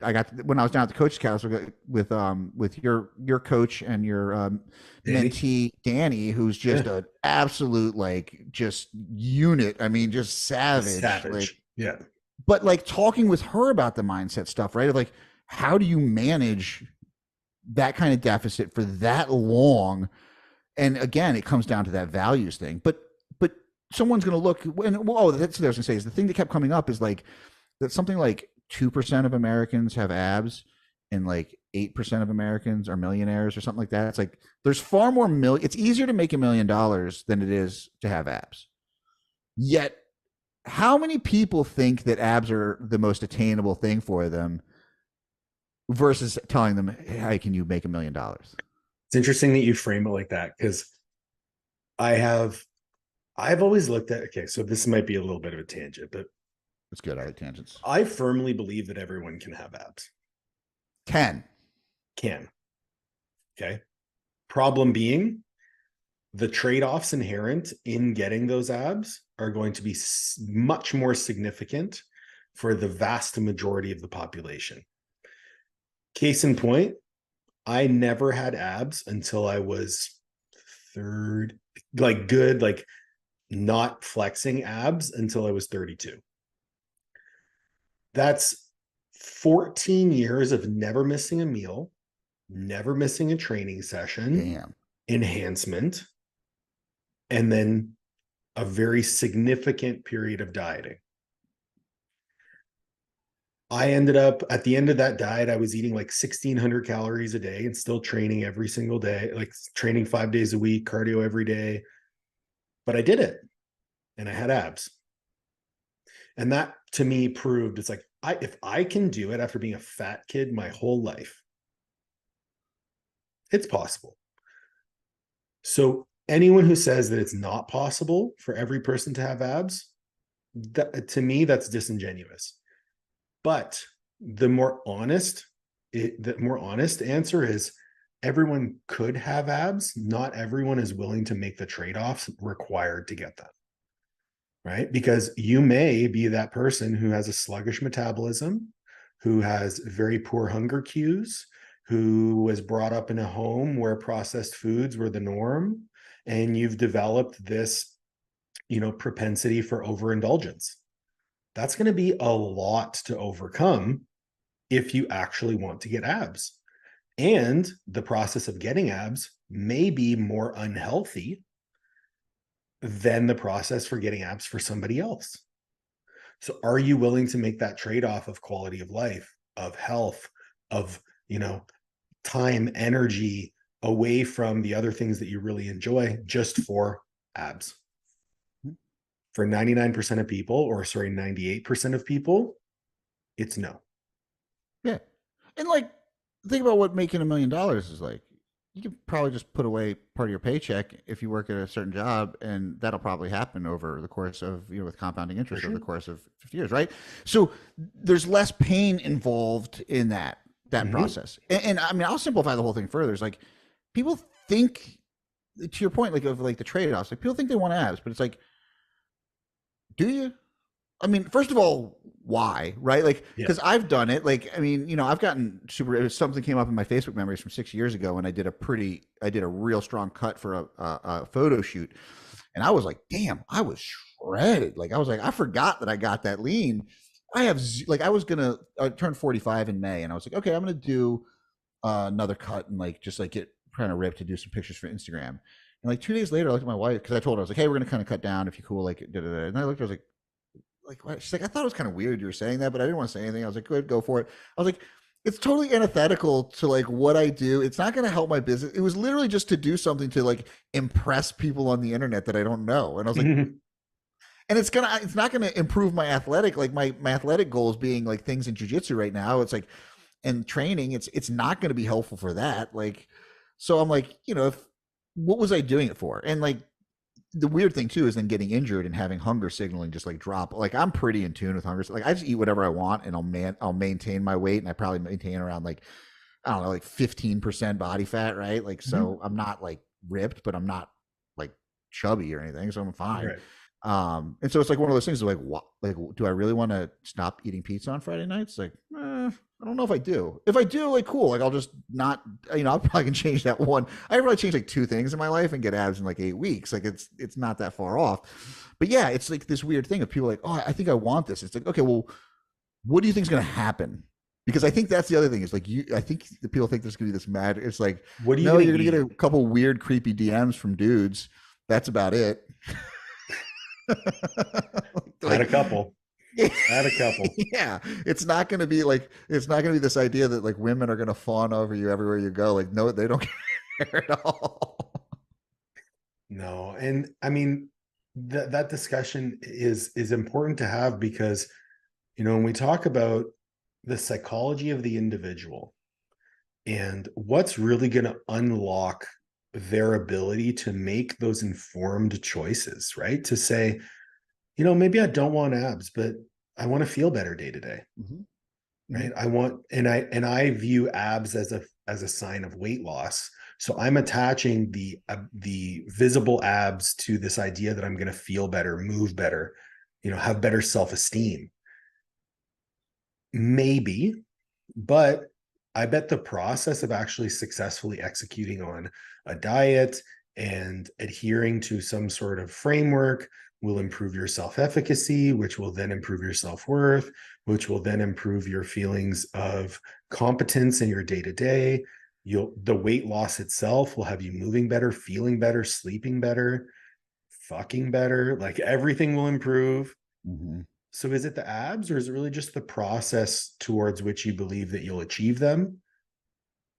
I got when I was down at the coach's council with your coach and your Danny. mentee Danny, who's just Yeah. an absolute like just unit. I mean, just A savage. Like, savage. Yeah. but like talking with her about the mindset stuff, right? Like, how do you manage that kind of deficit for that long? And again, it comes down to that values thing. But someone's going to look and that's what I was going to say is the thing that kept coming up is like that something like 2% of Americans have abs and like 8% of Americans are millionaires or something like that. It's like there's far more it's easier to make $1,000,000 than it is to have abs. Yet how many people think that abs are the most attainable thing for them versus telling them, hey, can you make $1,000,000? It's interesting that you frame it like that because I've always looked at, okay, so this might be a little bit of a tangent, but It's good. I like tangents. I firmly believe that everyone can have abs. Can. Okay. Problem being, the trade-offs inherent in getting those abs are going to be much more significant for the vast majority of the population. Case in point, I never had abs until I was third, like good, like not flexing abs until I was 32. That's 14 years of never missing a meal, never missing a training session, Damn. enhancement, and then a very significant period of dieting. I ended up at the end of that diet, I was eating like 1,600 calories a day and still training every single day, like training 5 days a week, cardio every day. But I did it and I had abs. And that to me proved it's like, if I can do it after being a fat kid my whole life, it's possible. So anyone who says that it's not possible for every person to have abs, to me, that's disingenuous. But the more honest answer is everyone could have abs. Not everyone is willing to make the trade-offs required to get them. Right? Because you may be that person who has a sluggish metabolism, who has very poor hunger cues, who was brought up in a home where processed foods were the norm, and you've developed this, propensity for overindulgence. That's going to be a lot to overcome if you actually want to get abs. And the process of getting abs may be more unhealthy than the process for getting abs for somebody else. So are you willing to make that trade-off of quality of life, of health, of, time, energy away from the other things that you really enjoy just for abs? For 99% of people, or 98% of people, it's no. Yeah. And like, think about what making $1,000,000 is like. You can probably just put away part of your paycheck if you work at a certain job, and that'll probably happen over the course of, with compounding interest over the course of 50 years, right? So there's less pain involved in that process. And I mean, I'll simplify the whole thing further. It's like people think, to your point, like of like the trade-offs, like people think they want abs, but it's like, do you? I mean, first of all, why, right? Like, because I've done it. Like, I mean, I've gotten something came up in my Facebook memories from 6 years ago, and I did a real strong cut for a photo shoot, and I was like, damn, I was shredded. Like, I was like, I forgot that I got that lean. I was gonna turn 45 in May, and I was like, okay, I'm gonna do another cut and like just like get kind of ripped to do some pictures for Instagram. And like 2 days later, I looked at my wife because I told her I was like, hey, we're gonna kind of cut down if you cool, like da da da. And I looked, I was like, what? She's like, I thought it was kind of weird you were saying that, but I didn't want to say anything. I was like, good, go for it. I was like, it's totally antithetical to like what I do. It's not going to help my business. It was literally just to do something to like impress people on the internet that I don't know. And I was like, and it's not gonna improve my athletic, like my athletic goals being like things in jujitsu right now. It's like, and training, it's not going to be helpful for that. Like, so I'm like, what was I doing it for? And like, the weird thing too is then getting injured and having hunger signaling just like drop. Like, I'm pretty in tune with hunger. Like, I just eat whatever I want and I'll maintain my weight, and I probably maintain around like, I don't know, like 15% body fat, right? Like, so I'm not like ripped, but I'm not like chubby or anything, so I'm fine. And so it's like one of those things like, what, like, do I really want to stop eating pizza on Friday nights? Like, I don't know if I do. If I do, like, cool. Like, I'll just not, I probably can change that one. I probably change like 2 things in my life and get abs in like 8 weeks. Like, it's not that far off. But yeah, it's like this weird thing of people like, oh, I think I want this. It's like, okay, well, what do you think is going to happen? Because I think that's the other thing is like I think the people think there's going to be this mad. It's like, what are you no, gonna you're going to eat? get a couple weird, creepy DMs from dudes. That's about it. Had a couple. Had a couple. Yeah, it's not going to be like, it's not going to be this idea that like women are going to fawn over you everywhere you go. Like, no, they don't care at all. No, and I mean that discussion is important to have because when we talk about the psychology of the individual and what's really going to unlock their ability to make those informed choices, right? To say, maybe I don't want abs, but I want to feel better day to day, right? I want, and I view abs as a sign of weight loss. So I'm attaching the visible abs to this idea that I'm going to feel better, move better, have better self-esteem. Maybe, but I bet the process of actually successfully executing on a diet and adhering to some sort of framework will improve your self-efficacy, which will then improve your self-worth, which will then improve your feelings of competence in your day-to-day. The weight loss itself will have you moving better, feeling better, sleeping better, fucking better. Like everything will improve. So is it the abs or is it really just the process towards which you believe that you'll achieve them?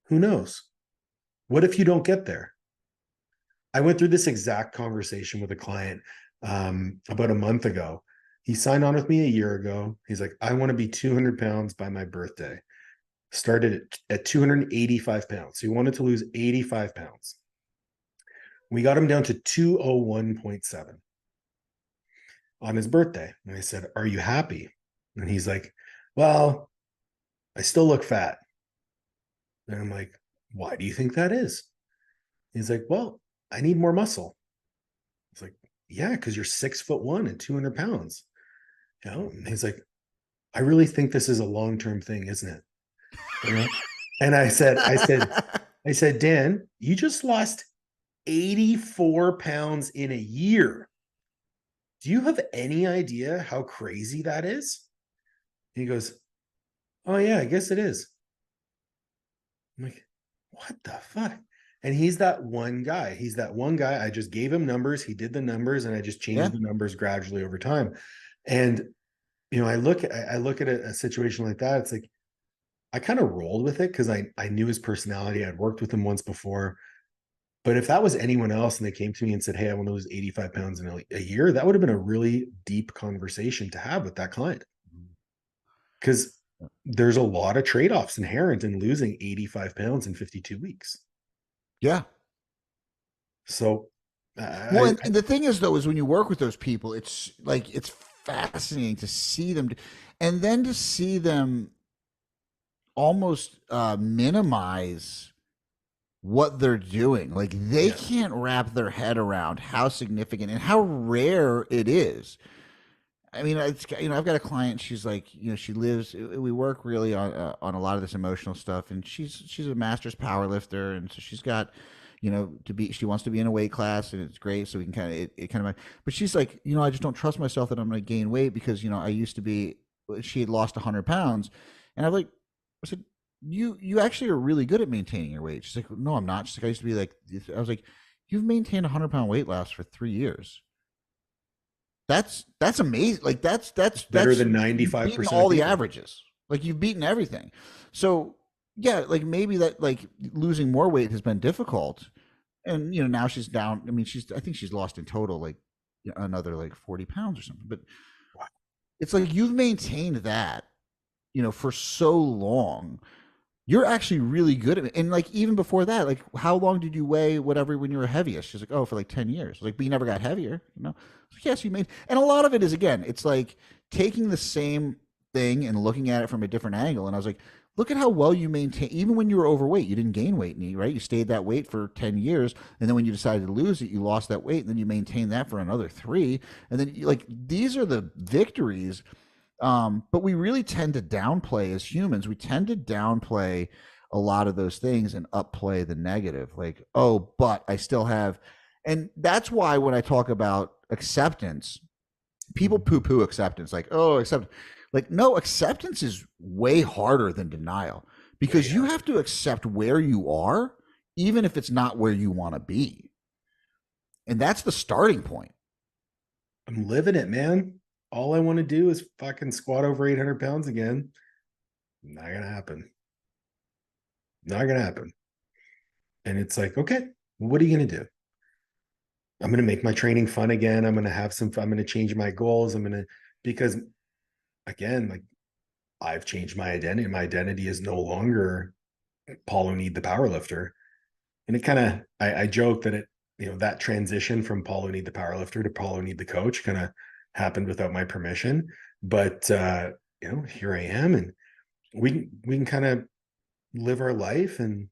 Who knows? What if you don't get there? I went through this exact conversation with a client about a month ago. He signed on with me a year ago. He's like, I want to be 200 pounds by my birthday. Started at 285 pounds. So he wanted to lose 85 pounds. We got him down to 201.7 on his birthday. And I said, are you happy? And he's like, well, I still look fat. And I'm like, why do you think that is? He's like, well, I need more muscle. It's like, yeah, because you're 6'1" and 200 pounds. And he's like, I really think this is a long-term thing, isn't it? And I said, Dan, you just lost 84 pounds in a year. Do you have any idea how crazy that is? And he goes, oh yeah, I guess it is. I'm like, what the fuck? And he's that one guy. I just gave him numbers. He did the numbers and I just changed the numbers gradually over time. And, I look at a situation like that. It's like, I kind of rolled with it because I knew his personality. I'd worked with him once before. But if that was anyone else and they came to me and said, hey, I want to lose 85 pounds in a year, that would have been a really deep conversation to have with that client. Because there's a lot of trade-offs inherent in losing 85 pounds in 52 weeks. Yeah. So, and the thing is, though, is when you work with those people, it's like, it's fascinating to see them and then to see them almost minimize what they're doing. Like they can't wrap their head around how significant and how rare it is. I mean, it's, I've got a client. She's like, she lives. We work really on a lot of this emotional stuff, and she's a master's power lifter, and so she's got, she wants to be in a weight class, and it's great. So we can kind of it kind of. But she's like, I just don't trust myself that I'm going to gain weight because I used to be. She had lost 100 pounds, and I said, you actually are really good at maintaining your weight. She's like, no, I'm not. She's like, I used to be like. I was like, you've maintained a 100-pound weight loss for 3 years. That's amazing. Like that's better than 95% all the averages. Like you've beaten everything. So yeah, like maybe that like losing more weight has been difficult, and now she's down. I mean, I think she's lost in total like another like 40 pounds or something. But it's like you've maintained that, for so long. You're actually really good at it. And like even before that, like how long did you weigh whatever when you were heaviest? She's like, oh, for like 10 years. Like, but you never got heavier, Like, yes, you made. And a lot of it is, again, it's like taking the same thing and looking at it from a different angle. And I was like, look at how well you maintain. Even when you were overweight, you didn't gain weight, right? You stayed that weight for 10 years. And then when you decided to lose it, you lost that weight. And then you maintained that for another 3. And then like, these are the victories. But we really tend to downplay as humans. We tend to downplay a lot of those things and upplay the negative. Like, oh, but I still have, and that's why when I talk about acceptance, people poo poo acceptance. Like, oh, accept, like, no, acceptance is way harder than denial because you have to accept where you are, even if it's not where you want to be. And that's the starting point. I'm living it, man. All I want to do is fucking squat over 800 pounds again. Not gonna happen. Not gonna happen. And it's like, okay, what are you gonna do? I'm gonna make my training fun again. I'm gonna have some fun. I'm gonna change my goals. Because again, like, I've changed my identity. My identity is no longer Paul Oneid, the powerlifter. And it kind of, I joke that that transition from Paul Oneid, the powerlifter, to Paul Oneid, the coach, kind of happened without my permission. But here I am, and we can kind of live our life and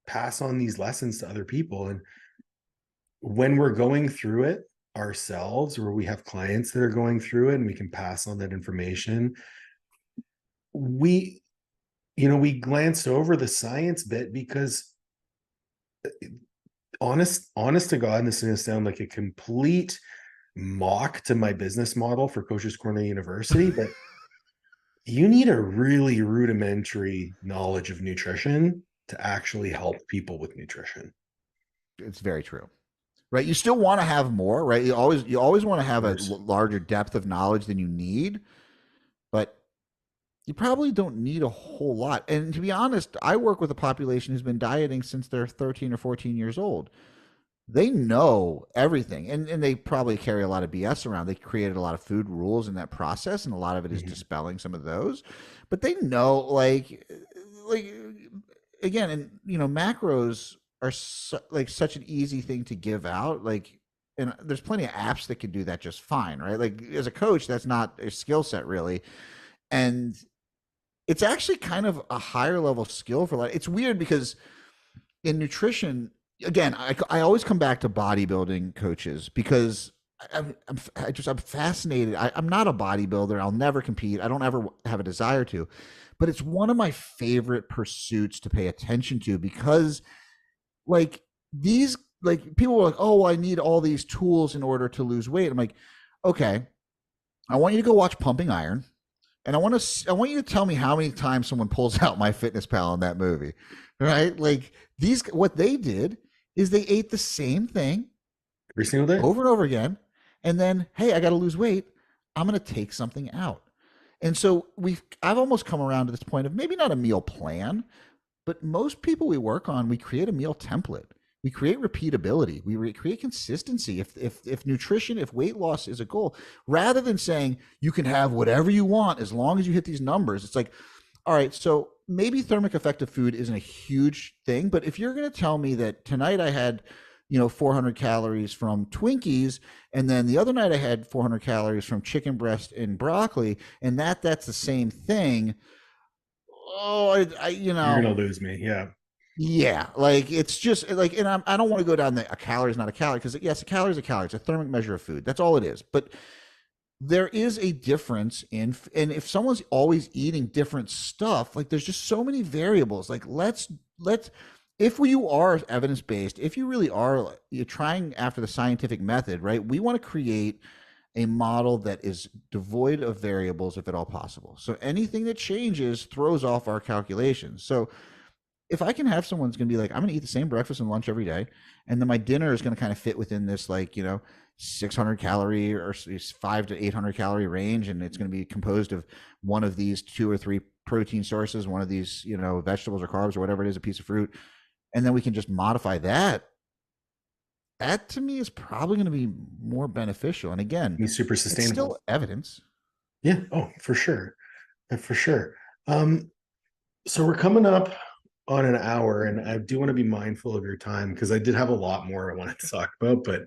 pass on these lessons to other people. And when we're going through it ourselves, or we have clients that are going through it and we can pass on that information, we glanced over the science bit because honest to God, and this is going to sound like a complete mock to my business model for Coach's Corner University, but you need a really rudimentary knowledge of nutrition to actually help people with nutrition. It's very true. Right? You still want to have more, right? You always want to have a larger depth of knowledge than you need, but you probably don't need a whole lot. And to be honest, I work with a population who's been dieting since they're 13 or 14 years old. They know everything, and they probably carry a lot of BS around. They created a lot of food rules in that process, and a lot of it is dispelling some of those. But they know, like again, and macros are such an easy thing to give out. Like, and there's plenty of apps that can do that just fine, right? Like, as a coach, that's not a skill set really, and it's actually kind of a higher level skill for it's weird because in nutrition, again, I always come back to bodybuilding coaches because I'm fascinated. I'm not a bodybuilder. I'll never compete. I don't ever have a desire to, but it's one of my favorite pursuits to pay attention to because like people were like, oh, I need all these tools in order to lose weight. I'm like, okay, I want you to go watch Pumping Iron. And I want you to tell me how many times someone pulls out MyFitnessPal in that movie, right? Like what they did is they ate the same thing every single day over and over again. And then, hey, I got to lose weight. I'm going to take something out. And so I've almost come around to this point of maybe not a meal plan, but most people we work on, we create a meal template. We create repeatability. We create consistency. If nutrition, if weight loss is a goal, rather than saying you can have whatever you want as long as you hit these numbers, it's like, all right, so maybe thermic effective food isn't a huge thing, but if you're going to tell me that tonight I had 400 calories from Twinkies, and then the other night I had 400 calories from chicken breast and broccoli, and that's the same thing, you're gonna lose me. Yeah, like it's just like, and I don't want to go down a calorie is not a calorie because yes, a calorie is a calorie. It's a thermic measure of food. That's all it is. But there is a difference and if someone's always eating different stuff, like there's just so many variables. Like let's if you are evidence based, if you really are, you're trying after the scientific method, right? We want to create a model that is devoid of variables if at all possible. So anything that changes throws off our calculations. So if I can have someone's going to be like, I'm going to eat the same breakfast and lunch every day, and then my dinner is going to kind of fit within this 600 calorie or 500 to 800 calorie range, and it's going to be composed of one of these 2 or 3 protein sources, one of these vegetables or carbs or whatever it is, a piece of fruit, and then we can just modify that. That to me is probably going to be more beneficial. And again, be super sustainable. It's still evidence. Yeah. Oh, for sure. So we're coming up on an hour, and I do want to be mindful of your time because I did have a lot more I wanted to talk about, but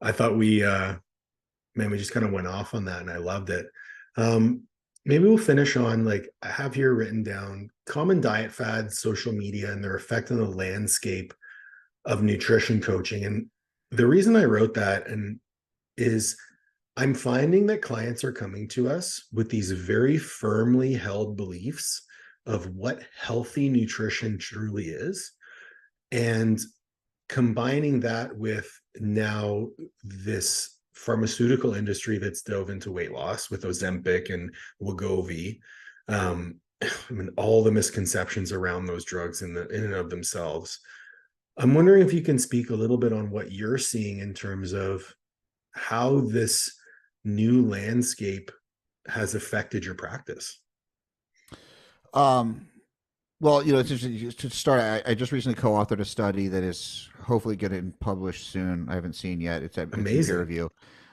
I thought we just kind of went off on that and I loved it. Maybe we'll finish on I have here written down common diet fads, social media, and their effect on the landscape of nutrition coaching. And the reason I wrote that and is I'm finding that clients are coming to us with these very firmly held beliefs of what healthy nutrition truly is. And combining that with now this pharmaceutical industry that's dove into weight loss with Ozempic and Wegovy, I mean, all the misconceptions around those drugs in and of themselves. I'm wondering if you can speak a little bit on what you're seeing in terms of how this new landscape has affected your practice. Um, well, it's interesting to start. I just recently co-authored a study that is hopefully getting published soon. I haven't seen yet. It's in peer Amazing. review.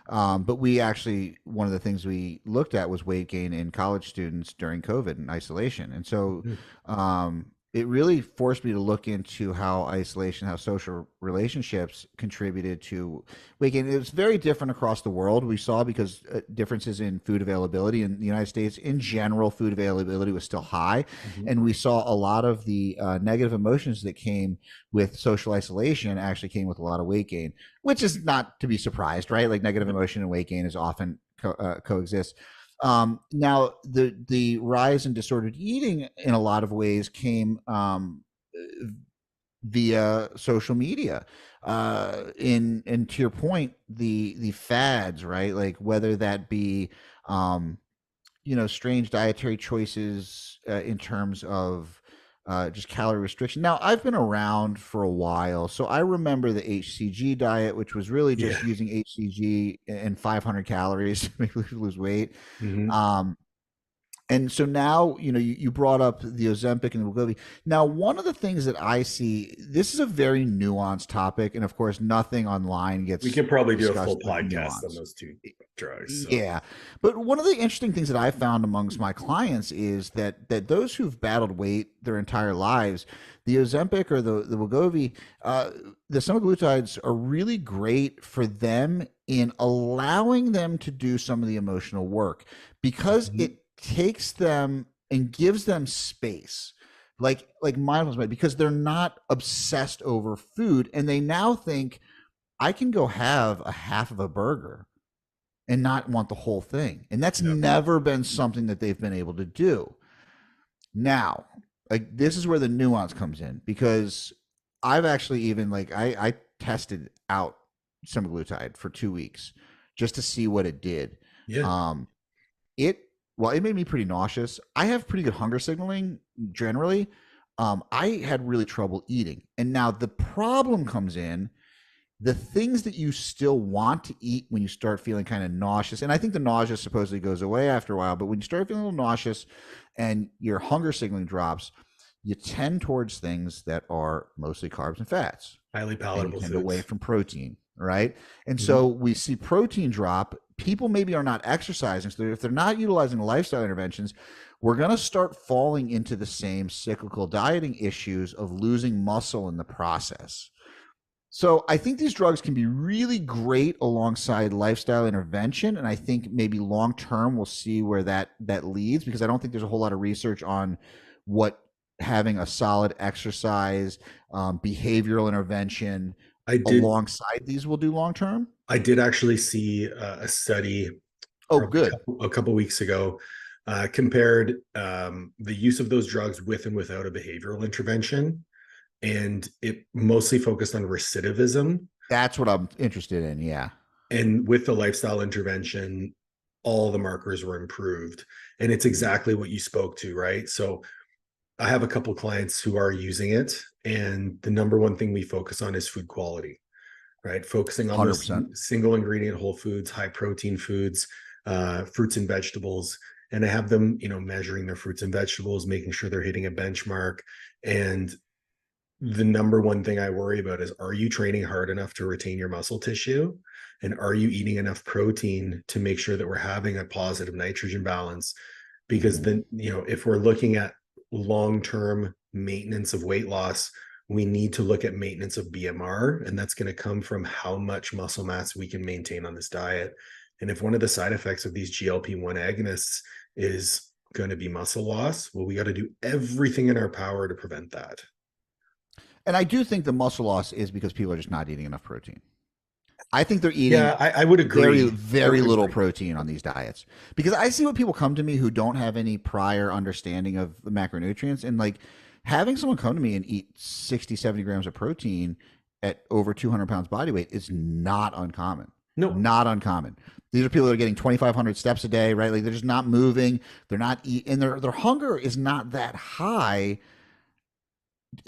But we actually, one of the things we looked at was weight gain in college students during COVID and isolation. And so Mhm. it really forced me to look into how isolation, how social relationships contributed to weight gain. It was very different across the world. We saw because differences in food availability in the United States in general, food availability was still high. Mhm. And we saw a lot of the negative emotions that came with social isolation actually came with a lot of weight gain, which is not to be surprised, right? Like negative emotion and weight gain is often coexist. Now, the rise in disordered eating in a lot of ways came via social media. And to your point, the fads, right? Like whether that be strange dietary choices in terms of just calorie restriction. Now, I've been around for a while, so I remember the HCG diet, which was really Yeah. just using HCG and 500 calories to make you lose weight. Mhm. Um, and so now, you brought up the Ozempic and the Wegovy. Now, one of the things that I see, this is a very nuanced topic, and of course, nothing online We gets could probably do a discussed full with podcast on nuance. those two drugs. So Yeah. But one of the interesting things that I found amongst my clients is that those who've battled weight their entire lives, the Ozempic or the Wegovy, the semaglutides are really great for them in allowing them to do some of the emotional work because Mhm. it takes them and gives them space. Like mindfulness, because they're not obsessed over food and they now think I can go have a half of a burger and not want the whole thing. And that's Yeah. never been something that they've been able to do. Now, like this is where the nuance comes in because I've actually even I tested out semaglutide for 2 weeks just to see what it did. Yeah. Um, it it made me pretty nauseous. I have pretty good hunger signaling generally. I had really trouble eating, and now the problem comes in the things that you still want to eat when you start feeling kind of nauseous, and I think the nausea supposedly goes away after a while, but when you start feeling a little nauseous and your hunger signaling drops, you tend towards things that are mostly carbs and fats, Highly and you palatable tend away foods. from protein, right? And Mhm. so we see protein drop. People maybe are not exercising, so if they're not utilizing lifestyle interventions, we're going to start falling into the same cyclical dieting issues of losing muscle in the process. So I think these drugs can be really great alongside lifestyle intervention, and I think maybe long term we'll see where that leads because I don't think there's a whole lot of research on what having a solid exercise, behavioral intervention I did. alongside these will do long term. I did actually see a study Oh, probably good. a couple weeks ago, compared the use of those drugs with and without a behavioral intervention, and it mostly focused on recidivism. That's what I'm interested in. Yeah. And with the lifestyle intervention, all the markers were improved. And it's exactly what you spoke to, right? So I have a couple clients who are using it, and the number one thing we focus on is food quality, right? Focusing on those 100%. single ingredient whole foods, high protein foods, fruits and vegetables. And I have them, measuring their fruits and vegetables, making sure they're hitting a benchmark. And the number one thing I worry about is, are you training hard enough to retain your muscle tissue? And are you eating enough protein to make sure that we're having a positive nitrogen balance? Because Mhm. then, if we're looking at long-term maintenance of weight loss, we need to look at maintenance of BMR, and that's going to come from how much muscle mass we can maintain on this diet. And if one of the side effects of these GLP-1 agonists is going to be muscle loss. Well, we got to do everything in our power to prevent that. And I do think the muscle loss is because people are just not eating enough protein. I think they're eating Yeah, I would very, agree. very little protein on these diets, because I see what people come to me who don't have any prior understanding of the macronutrients, and like having someone come to me and eat 60, 70 grams of protein at over 200 pounds body weight is not uncommon. No, Not uncommon. These are people that are getting 2,500 steps a day, right? Like they're just not moving. They're not eating, and their hunger is not that high,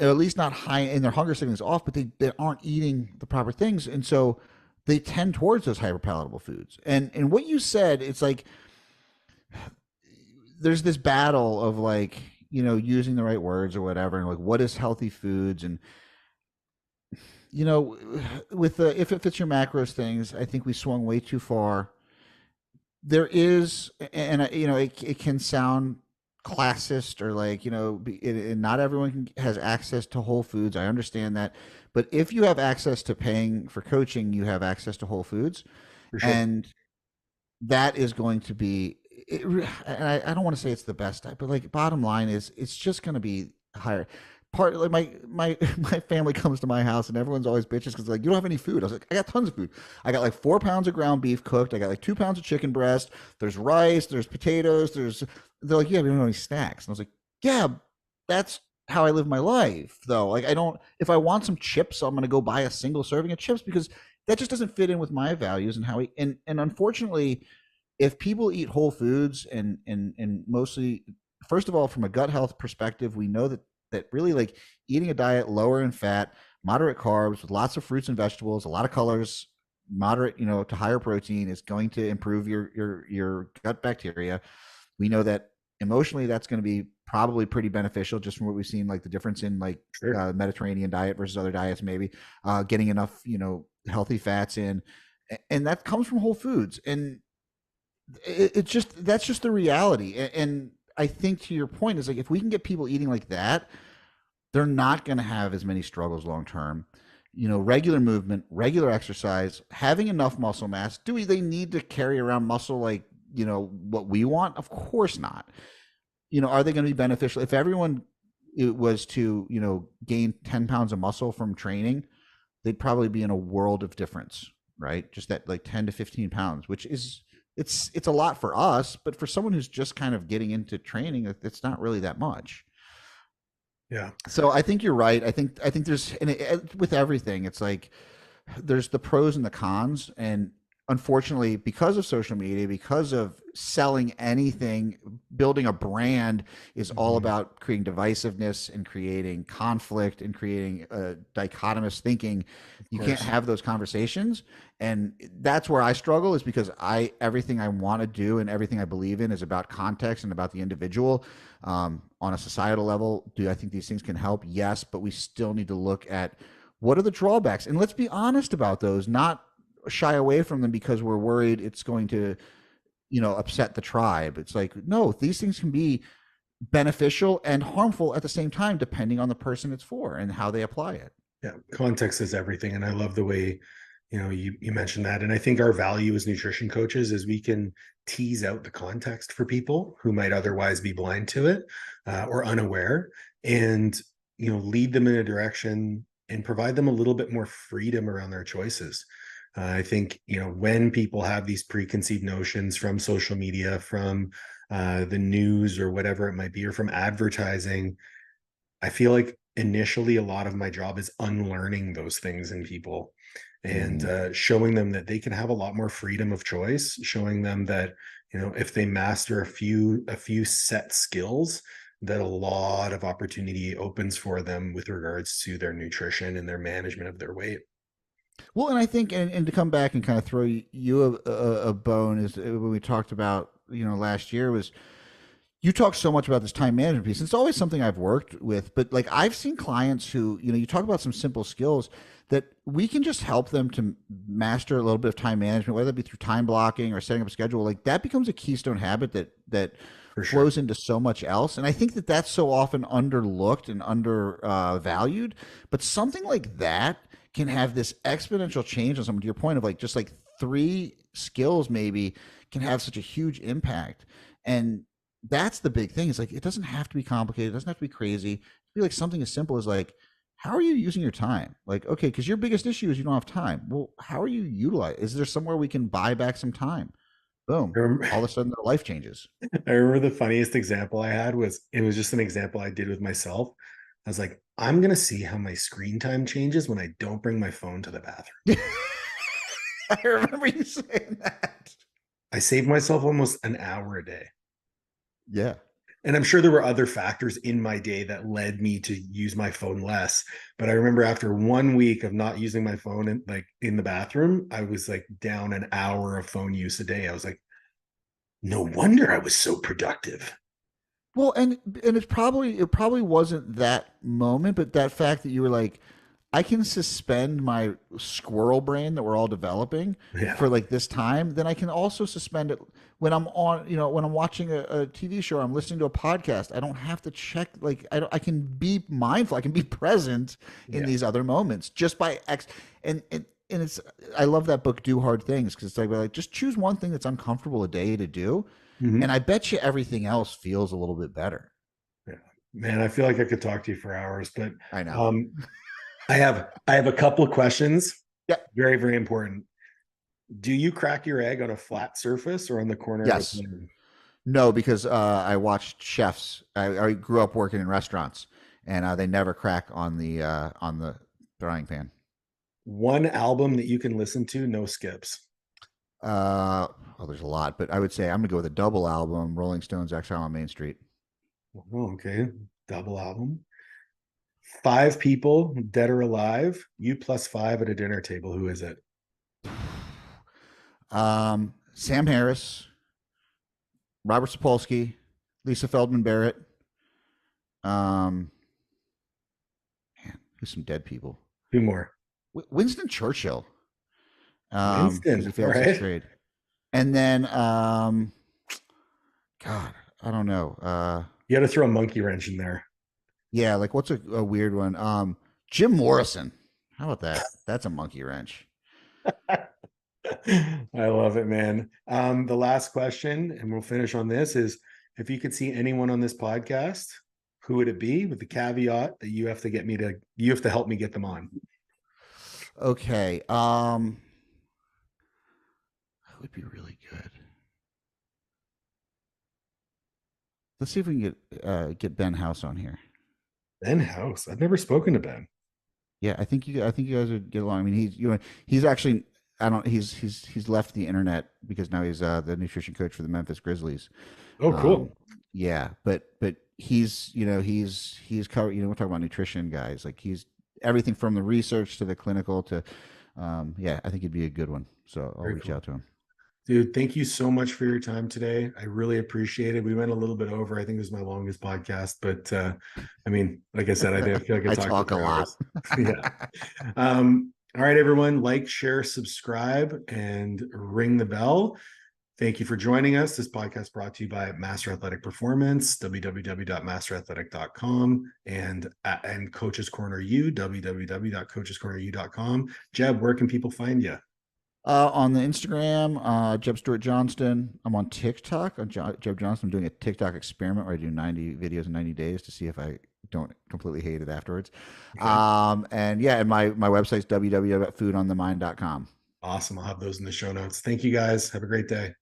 or at least not high, and their hunger signal is off, but they aren't eating the proper things. And so they tend towards those hyperpalatable foods. And what you said, it's like there's this battle of like, using the right words or whatever, and like what is healthy foods. And with the if it fits your macros things, I think we swung way too far. There is, and it can sound classist, or like, not everyone has access to whole foods. I understand that, but if you have access to paying for coaching, you have access to whole foods. for sure. And that is going to be it. And I don't want to say it's the best type, but like bottom line is it's just going to be higher. Part like my family comes to my house and everyone's always bitches because like, you don't have any food. I was like, I got tons of food. I got like 4 pounds of ground beef cooked. I got like 2 pounds of chicken breast. There's rice. There's potatoes. They're like, yeah, we don't have any snacks. And I was like, yeah, that's how I live my life though. Like if I want some chips, I'm gonna go buy a single serving of chips because that just doesn't fit in with my values and how and unfortunately, if people eat whole foods and mostly, first of all, from a gut health perspective, we know that really like eating a diet lower in fat, moderate carbs with lots of fruits and vegetables, a lot of colors, moderate, to higher protein is going to improve your gut bacteria. We know that emotionally that's going to be probably pretty beneficial just from what we've seen, like the difference in like Sure. Mediterranean diet versus other diets, maybe getting enough, healthy fats in, and that comes from whole foods. And that's just the reality. And I think to your point is like, if we can get people eating like that, they're not going to have as many struggles long term. Regular movement, regular exercise, having enough muscle mass. They need to carry around muscle like, what we want? Of course not. Are they going to be beneficial? If everyone was to, gain 10 pounds of muscle from training, they'd probably be in a world of difference, right? Just that like 10 to 15 pounds, which is, it's a lot for us, but for someone who's just kind of getting into training, it's not really that much. Yeah. So I think you're right. I think there's, with everything, it's like there's the pros and the cons. And unfortunately, because of social media, because of selling anything, building a brand is all about creating divisiveness and creating conflict and creating dichotomous thinking. You can't have those conversations. And that's where I struggle, is because everything I want to do and everything I believe in is about context and about the individual. On a societal level, do I think these things can help? Yes, but we still need to look at what are the drawbacks, and let's be honest about those, not shy away from them because we're worried it's going to, upset the tribe. It's like, no, these things can be beneficial and harmful at the same time, depending on the person it's for and how they apply it. Yeah. Context is everything. And I love the way, you mentioned that. And I think our value as nutrition coaches is we can tease out the context for people who might otherwise be blind to it or unaware, and, lead them in a direction and provide them a little bit more freedom around their choices. I think, when people have these preconceived notions from social media, from the news or whatever it might be, or from advertising, I feel like initially a lot of my job is unlearning those things in people and showing them that they can have a lot more freedom of choice, showing them that, if they master a few set skills, that a lot of opportunity opens for them with regards to their nutrition and their management of their weight. Well, and I think, and to come back and kind of throw you a bone, is when we talked about, last year, was you talk so much about this time management piece. It's always something I've worked with, but like I've seen clients who, you talk about some simple skills that we can just help them to master a little bit of time management, whether it be through time blocking or setting up a schedule. Like that becomes a keystone habit that flows into so much else. And I think that that's so often underlooked and undervalued, but something like that can have this exponential change on someone. To your point of like, just like 3 skills maybe can have such a huge impact. And that's the big thing. It's like, it doesn't have to be complicated. It doesn't have to be crazy. It'd be like something as simple as like, how are you using your time? Like, okay, because your biggest issue is you don't have time. Well, how are you utilizing? Is there somewhere we can buy back some time? Boom. I remember, All of a sudden, their life changes. I remember the funniest example I had was it was just an example I did with myself. I was like, I'm gonna see how my screen time changes when I don't bring my phone to the bathroom. I remember you saying that. I saved myself almost an hour a day. Yeah. And I'm sure there were other factors in my day that led me to use my phone less. But I remember after 1 week of not using my phone in the bathroom, I was like down an hour of phone use a day. I was like, no wonder I was so productive. Well, and it probably wasn't that moment, but that fact that you were like, I can suspend my squirrel brain that we're all developing Yeah. for like this time, then I can also suspend it when I'm on, when I'm watching a TV show, I'm listening to a podcast. I don't have to check, like, I can be mindful, I can be present in Yeah. these other moments just by and it's, I love that book, Do Hard Things, because it's like just choose one thing that's uncomfortable a day to do. And Mhm. I bet you everything else feels a little bit better. Yeah. Man, I feel like I could talk to you for hours, but I know. um, I have a couple of questions. Yeah. Very, very important. Do you crack your egg on a flat surface or on the corner of a Yes. pan? No, because I watched chefs. I grew up working in restaurants, and they never crack on the frying pan. One album that you can listen to, no skips. Oh, there's a lot, but I would say I'm gonna go with a double album: Rolling Stones, Exile on Main Street. Oh, okay. Double album. Five people, dead or alive, you plus five at a dinner table. Who is it? Sam Harris, Robert Sapolsky, Lisa Feldman Barrett. Um, man, who's some dead people? Two more. Winston Churchill, because he Winston. All failed sixth right. grade, and then God, I don't know. You got to throw a monkey wrench in there. Yeah, like what's a weird one? Jim Morrison. How about that? That's a monkey wrench. I love it, man. The last question, and we'll finish on this, is if you could see anyone on this podcast, who would it be? With the caveat that you have to help me get them on. Okay. That would be really good. Let's see if we can get Ben House on here. Ben House. I've never spoken to Ben. Yeah, I think you guys would get along. I mean, he's actually, I don't he's left the internet because now he's the nutrition coach for the Memphis Grizzlies. Oh, Um, cool. yeah, but he's covered. We're talking about nutrition, guys. Like he's everything from the research to the clinical to, yeah. I think he'd be a good one. So I'll Very reach cool. out to him. Dude, thank you so much for your time today. I really appreciate it. We went a little bit over. I think this is my longest podcast, but I mean, like I said, I feel like I I talked to you talk a for lot. hours. Yeah. All right, everyone, like, share, subscribe, and ring the bell. Thank you for joining us. This podcast brought to you by Master Athletic Performance, www.masterathletic.com, and Coaches Corner U, www.coachescorneru.com. Jeb, where can people find you? On the Instagram, Jeb Stuart Johnston. I'm on TikTok. Jeb Johnston. I'm doing a TikTok experiment where I do 90 videos in 90 days to see if I don't completely hate it afterwards. Okay. And yeah, and my website's www.foodonthemind.com. Awesome. I'll have those in the show notes. Thank you guys. Have a great day.